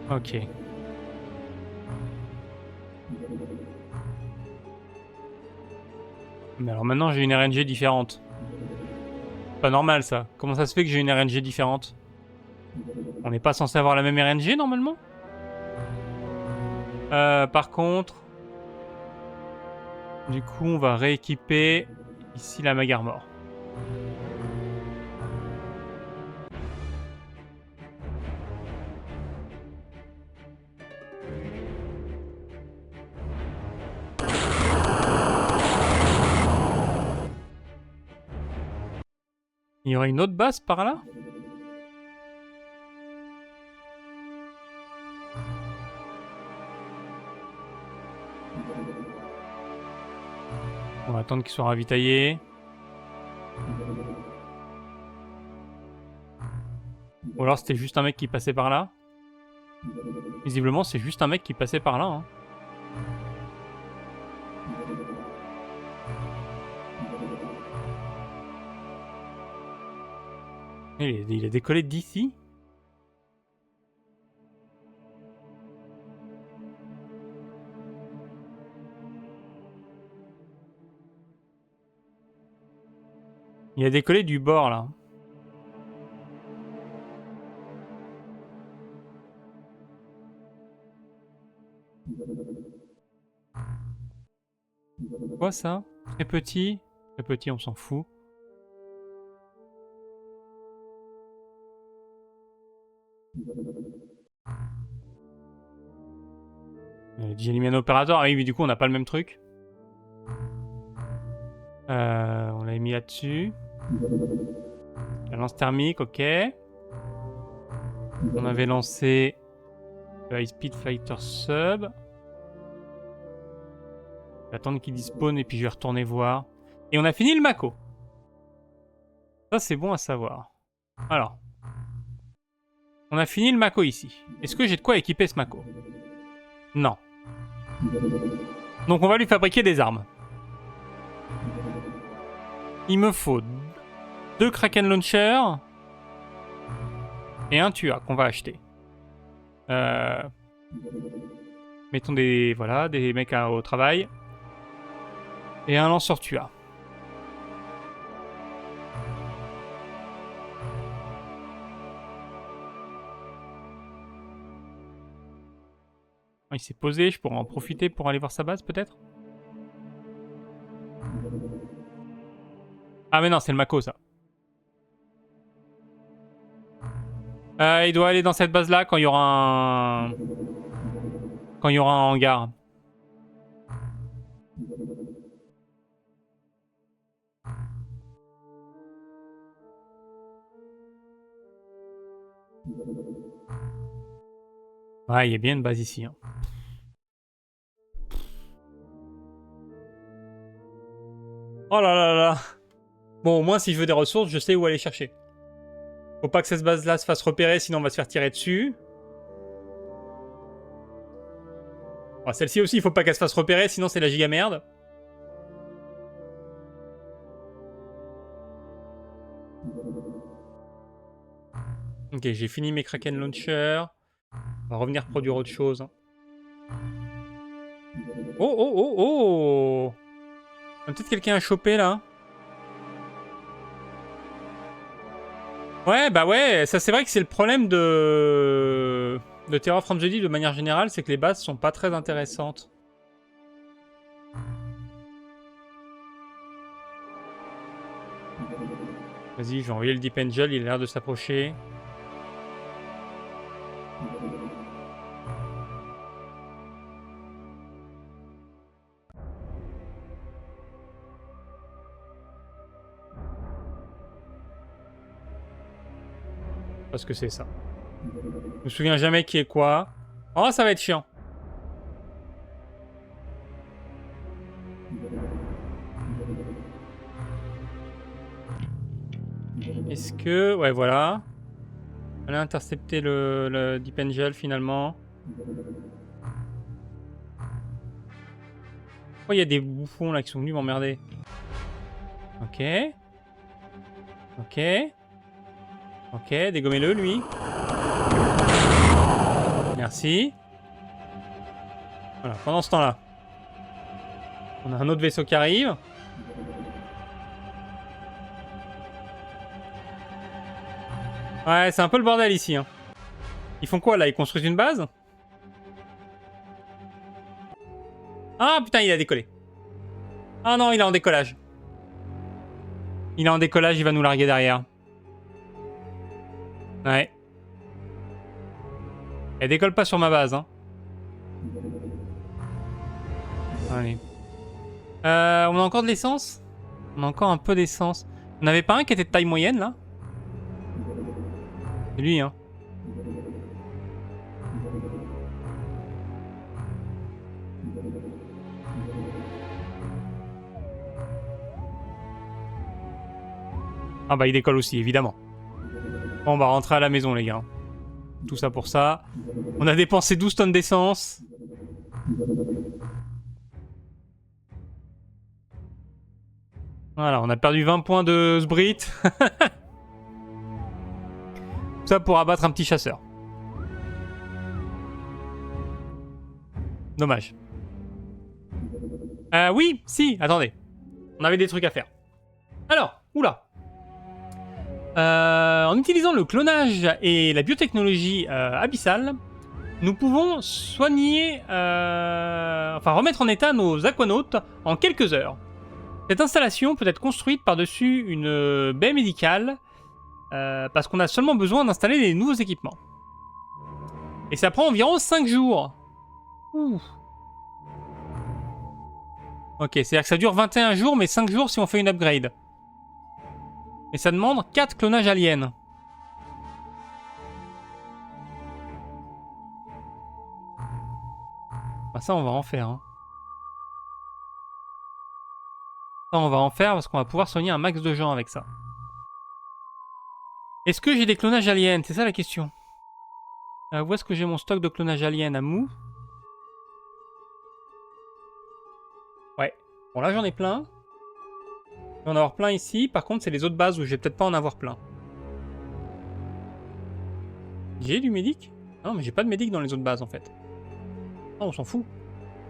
Ok. Mais alors maintenant, j'ai une RNG différente. Pas normal, ça. Comment ça se fait que j'ai une RNG différente? On n'est pas censé avoir la même RNG, normalement? Par contre... Du coup, on va rééquiper ici la Magarmor. Il y aurait une autre base par là? On va attendre qu'il soit ravitaillé. Ou alors c'était juste un mec qui passait par là. Visiblement, c'est juste un mec qui passait par là. Hein. Il a décollé d'ici. Il a décollé du bord, là. Quoi, ça? Très petit. Très petit, on s'en fout. Digilimien Operator. Ah oui, mais du coup, on n'a pas le même truc. On l'a mis là-dessus. La lance thermique, ok. On avait lancé le High Speed Fighter Sub. Je vais attendre qu'il despawn et puis je vais retourner voir. Et on a fini le Mako. Ça, c'est bon à savoir. Alors. On a fini le Mako ici. Est-ce que j'ai de quoi équiper ce Mako? Non. Donc on va lui fabriquer des armes. Il me faut 2 Kraken Launcher et un Tua qu'on va acheter. Mettons des mecs au travail et un lanceur Tua. Il s'est posé, je pourrais en profiter pour aller voir sa base peut-être. Ah mais non, c'est le Mako ça. Il doit aller dans cette base là quand il y aura un... Quand il y aura un hangar. Ouais, il y a bien une base ici. Hein. Oh là là là. Bon, au moins, si je veux des ressources, je sais où aller chercher. Faut pas que cette base-là se fasse repérer, sinon on va se faire tirer dessus. Bon, celle-ci aussi, il faut pas qu'elle se fasse repérer, sinon c'est la giga merde. Ok, j'ai fini mes Kraken Launcher. On va revenir produire autre chose. Hein. Oh, oh, oh, oh! Peut-être quelqu'un a chopé, là. Ouais, bah ouais, ça c'est vrai que c'est le problème de Terror from the Deep de manière générale, c'est que les bases sont pas très intéressantes. Vas-y, je vais envoyer le Deep Angel, il a l'air de s'approcher. Parce que c'est ça. Je me souviens jamais qui est quoi. Oh, ça va être chiant. Est-ce que... Ouais, voilà. Elle a intercepté le Deep Angel, finalement. Oh, il y a des bouffons, là, qui sont venus m'emmerder. Ok. Ok. Ok, dégommez-le, lui. Merci. Voilà, pendant ce temps-là, on a un autre vaisseau qui arrive. Ouais, c'est un peu le bordel ici. Hein. Ils font quoi, là? Ils construisent une base? Ah, putain, il a décollé. Ah non, il est en décollage. Il est en décollage, il va nous larguer derrière. Ouais. Elle décolle pas sur ma base, hein. Allez. On a encore de l'essence? On a encore un peu d'essence. On n'avait pas un qui était de taille moyenne, là? C'est lui, hein. Ah bah il décolle aussi, évidemment. Bon, on va rentrer à la maison, les gars. Tout ça pour ça. On a dépensé 12 tonnes d'essence. Voilà, on a perdu 20 points de Sbrit. Tout ça pour abattre un petit chasseur. Dommage. Oui, si, attendez. On avait des trucs à faire. Alors, oula. En utilisant le clonage et la biotechnologie abyssale, nous pouvons soigner, enfin remettre en état nos aquanautes en quelques heures. Cette installation peut être construite par-dessus une baie médicale parce qu'on a seulement besoin d'installer des nouveaux équipements. Et ça prend environ 5 jours. Ouh. Ok, c'est-à-dire que ça dure 21 jours, mais 5 jours si on fait une upgrade. Et ça demande 4 clonages aliens. Bah ça, on va en faire. Hein. Ça, on va en faire parce qu'on va pouvoir soigner un max de gens avec ça. Est-ce que j'ai des clonages aliens? C'est ça la question. Où est-ce que j'ai mon stock de clonage alien à mou? Ouais. Bon, là, j'en ai plein. Je vais en avoir plein ici. Par contre, c'est les autres bases où je vais peut-être pas en avoir plein. J'ai du médic? Non, mais j'ai pas de médic dans les autres bases, en fait. Ah, on s'en fout.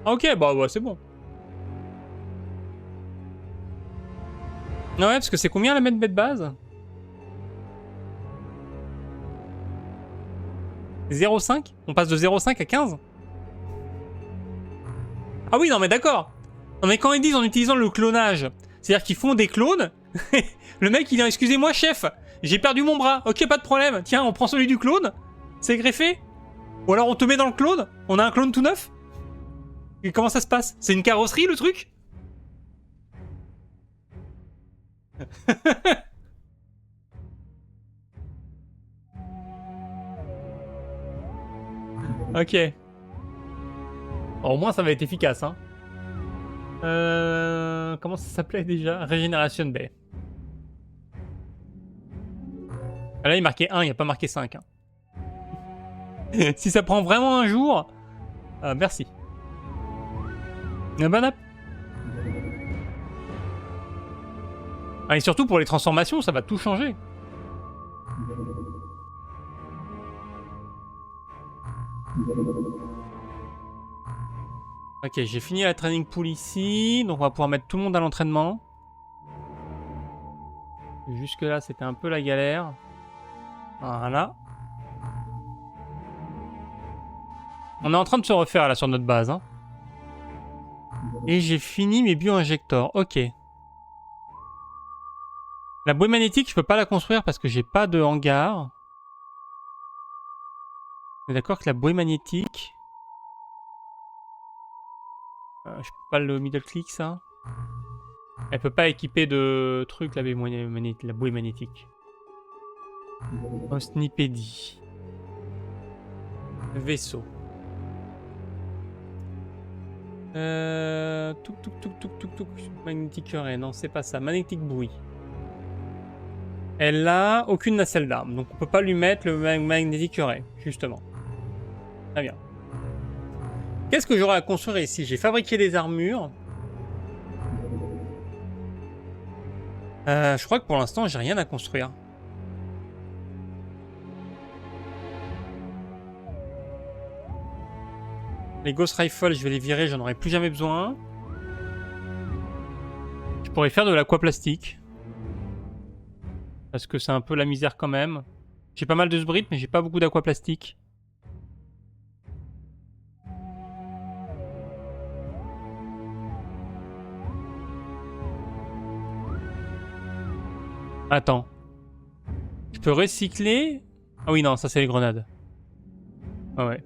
Ah, ok, bah ouais, c'est bon. Ouais, parce que c'est combien la mètre de base? 0,5? On passe de 0,5 à 15? Ah oui, non mais d'accord. Non mais quand ils disent en utilisant le clonage, c'est-à-dire qu'ils font des clones, le mec il dit excusez-moi chef, j'ai perdu mon bras, ok pas de problème, tiens on prend celui du clone, c'est greffé. Ou alors on te met dans le clone, on a un clone tout neuf. Et comment ça se passe? C'est une carrosserie le truc? Ok. Bon, au moins ça va être efficace hein. Comment ça s'appelait déjà? Régénération Bay. Ah, là il marquait 1, il n'y a pas marqué 5. Hein. Si ça prend vraiment un jour, merci. Ah, et surtout pour les transformations, ça va tout changer. Ok, j'ai fini la training pool ici, donc on va pouvoir mettre tout le monde à l'entraînement. Jusque là, c'était un peu la galère. Voilà. On est en train de se refaire là sur notre base. Hein. Et j'ai fini mes bio-injectors. Ok. La bouée magnétique, je peux pas la construire parce que j'ai pas de hangar. On est d'accord que la bouée magnétique... je peux pas le middle click, ça. Elle peut pas équiper de trucs, la bouée magnétique. Osnipédie. Vaisseau. Touk. Magnétique ray. Non, c'est pas ça. Magnétique bruit. Elle a aucune nacelle d'arme. Donc on peut pas lui mettre le magnétique ray, justement. Très bien. Qu'est-ce que j'aurais à construire ici? J'ai fabriqué des armures. Je crois que pour l'instant, j'ai rien à construire. Les Ghost Rifle, je vais les virer, j'en aurai plus jamais besoin. Je pourrais faire de l'aquaplastique. Parce que c'est un peu la misère quand même. J'ai pas mal de sbrit, mais j'ai pas beaucoup d'aquaplastique. Attends. Je peux recycler... Ah oui, non, ça c'est les grenades. Ah ouais.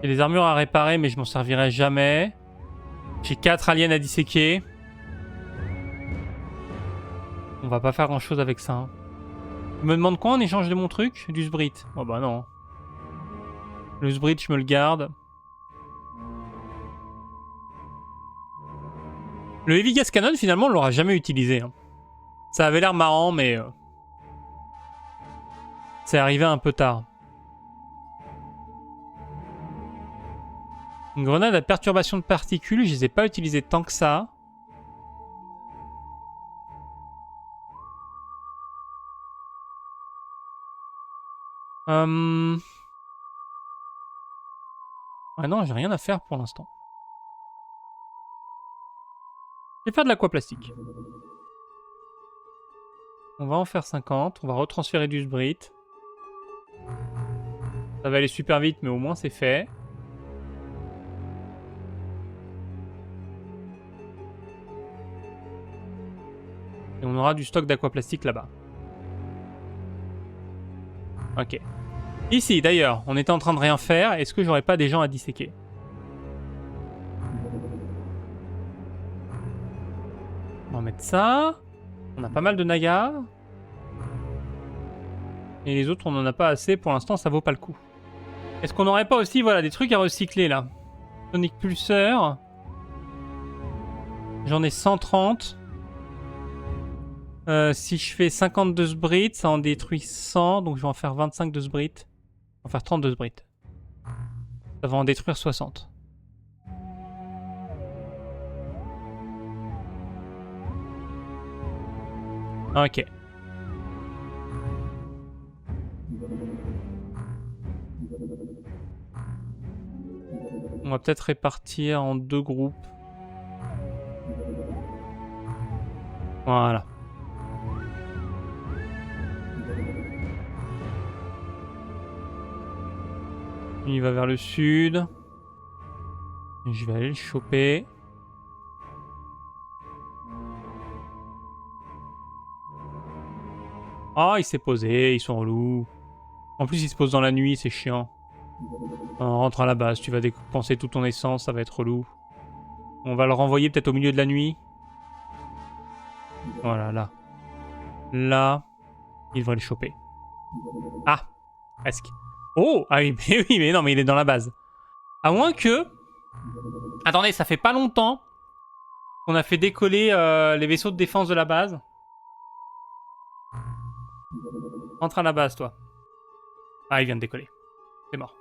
Il y a des armures à réparer, mais je m'en servirai jamais. J'ai 4 aliens à disséquer. On va pas faire grand chose avec ça. Hein. Tu me demandes quoi en échange de mon truc? Du sbrit. Oh bah non. Le sbrit, je me le garde. Le Heavy Gas Cannon, finalement, on l'aura jamais utilisé. Hein. Ça avait l'air marrant, mais... c'est arrivé un peu tard. Une grenade à perturbation de particules, je les ai pas utilisées tant que ça. Ouais non, j'ai rien à faire pour l'instant. Je vais faire de l'aquaplastique. On va en faire 50. On va retransférer du sbrit. Ça va aller super vite, mais au moins c'est fait. Et on aura du stock d'aquaplastique là-bas. Ok. Ici, d'ailleurs, on était en train de rien faire. Est-ce que j'aurais pas des gens à disséquer? On va mettre ça. On a pas mal de nagas. Et les autres, on en a pas assez. Pour l'instant, ça vaut pas le coup. Est-ce qu'on n'aurait pas aussi, voilà, des trucs à recycler, là? Sonic Pulseur. J'en ai 130. Si je fais 50 de sbrit, ça en détruit 100. Donc je vais en faire 25 de sbrit. On va faire 30 de sbrit. Ça va en détruire 60. Ok. On va peut-être répartir en 2 groupes. Voilà. Il va vers le sud. Je vais aller le choper. Ah, il s'est posé, ils sont relous. En plus, il se pose dans la nuit, c'est chiant. On rentre à la base, tu vas dépenser toute ton essence, ça va être relou. On va le renvoyer peut-être au milieu de la nuit. Voilà, là. Là, il devrait le choper. Ah, presque. Oh, ah oui, mais oui, mais non, mais il est dans la base. À moins que... Attendez, ça fait pas longtemps qu'on a fait décoller les vaisseaux de défense de la base. Entre à la base, toi. Ah, il vient de décoller. C'est mort.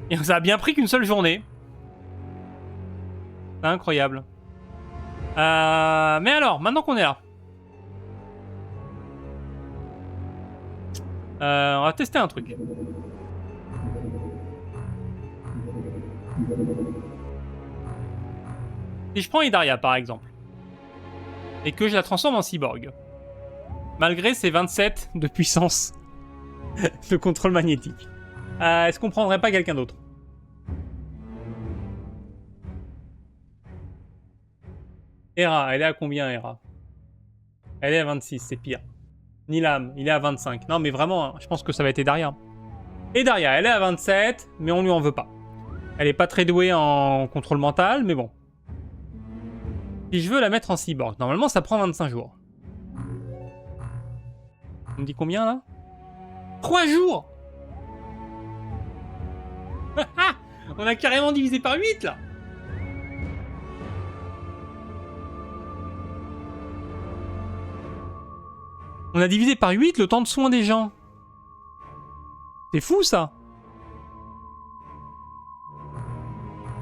Et ça a bien pris qu'une seule journée. C'est incroyable. Mais alors, maintenant qu'on est là. On va tester un truc. Si je prends Idaria par exemple, et que je la transforme en cyborg, Malgré ses 27 de puissance de contrôle magnétique. Est-ce qu'on prendrait pas quelqu'un d'autre? Hera, elle est à combien, Hera? Elle est à 26, c'est pire. Nilam, il est à 25. Non, mais vraiment, je pense que ça va être Daria. Et Daria, elle est à 27, mais on lui en veut pas. Elle est pas très douée en contrôle mental, mais bon. Si je veux la mettre en cyborg, normalement, ça prend 25 jours. On me dit combien, là? 3 jours. On a carrément divisé par 8, là. On a divisé par 8 le temps de soin des gens. C'est fou, ça.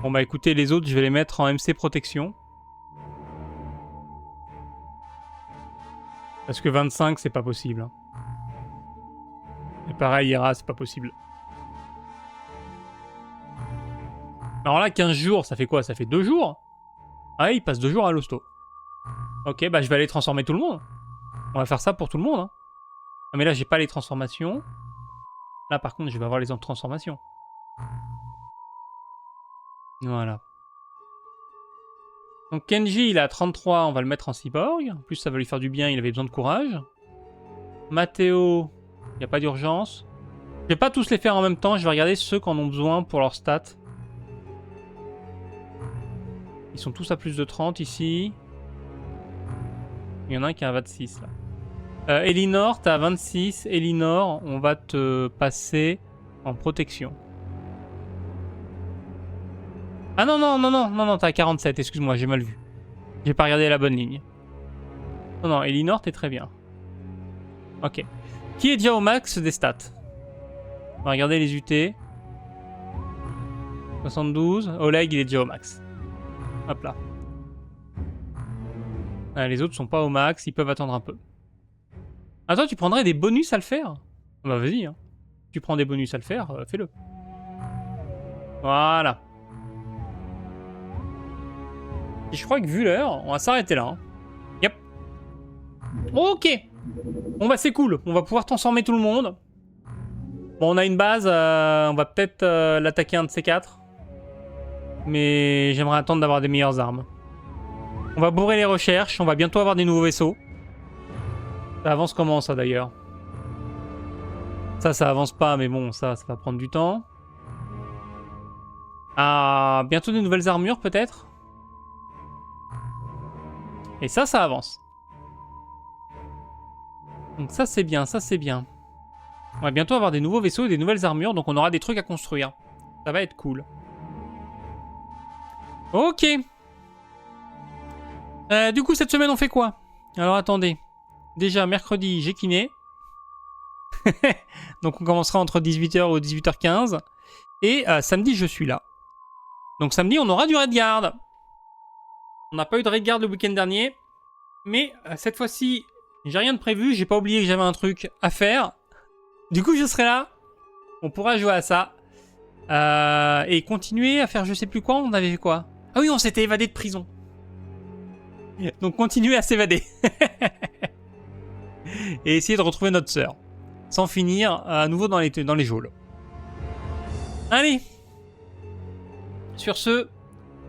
Bon, bah écoutez, les autres, je vais les mettre en MC protection. Parce que 25, c'est pas possible. Et pareil, Hera, c'est pas possible. Alors là, 15 jours, ça fait quoi? Ça fait 2 jours? Ah ouais, il passe 2 jours à l'hosto. Ok, bah je vais aller transformer tout le monde. On va faire ça pour tout le monde. Hein. Ah, mais là, j'ai pas les transformations. Là, par contre, je vais avoir les transformations. Voilà. Donc Kenji, il a 33, on va le mettre en cyborg. En plus, ça va lui faire du bien, il avait besoin de courage. Matteo, il n'y a pas d'urgence. Je vais pas tous les faire en même temps, je vais regarder ceux qui en ont besoin pour leur stats. Ils sont tous à plus de 30 ici. Il y en a un qui a 26 là. Elinor, t'as 26. Elinor, on va te passer en protection. Ah non, non, non, non, non, non, t'as 47, excuse-moi, j'ai mal vu. J'ai pas regardé la bonne ligne. Non, non, Elinor, t'es très bien. Ok. Qui est déjà au max des stats? On va regarder les UT. 72. Oleg, il est déjà au max. Hop là. Ah, les autres sont pas au max, ils peuvent attendre un peu. Ah, toi, tu prendrais des bonus à le faire? Bah, vas-y, hein. Tu prends des bonus à le faire, fais-le. Voilà. Et je crois que vu l'heure, on va s'arrêter là. Hein. Yep. Ok. Bon, bah, c'est cool. On va pouvoir transformer tout le monde. Bon, on a une base. On va peut-être l'attaquer un de ces 4. Mais j'aimerais attendre d'avoir des meilleures armes. On va bourrer les recherches. On va bientôt avoir des nouveaux vaisseaux. Ça avance comment, ça, d'ailleurs? Ça avance pas, mais bon, ça va prendre du temps. Ah, bientôt des nouvelles armures, peut-être? Et ça avance. Donc ça, c'est bien, ça, c'est bien. On va bientôt avoir des nouveaux vaisseaux et des nouvelles armures, donc on aura des trucs à construire. Ça va être cool. Ok. Du coup, cette semaine, on fait quoi? Alors, attendez. Déjà, mercredi, j'ai kiné. Donc, on commencera entre 18h ou 18h15. Et samedi, je suis là. Donc, samedi, on aura du Redguard. On n'a pas eu de Redguard le week-end dernier. Mais cette fois-ci, j'ai rien de prévu. J'ai pas oublié que j'avais un truc à faire. Du coup, je serai là. On pourra jouer à ça. Et continuer à faire je sais plus quoi. On avait fait quoi? Ah oui, on s'était évadé de prison. Donc, continuer à s'évader. Et essayer de retrouver notre sœur. Sans finir à nouveau dans les geôles. Allez. Sur ce,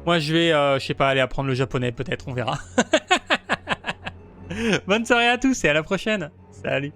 moi je vais, je sais pas, aller apprendre le japonais peut-être, on verra. Bonne soirée à tous et à la prochaine. Salut.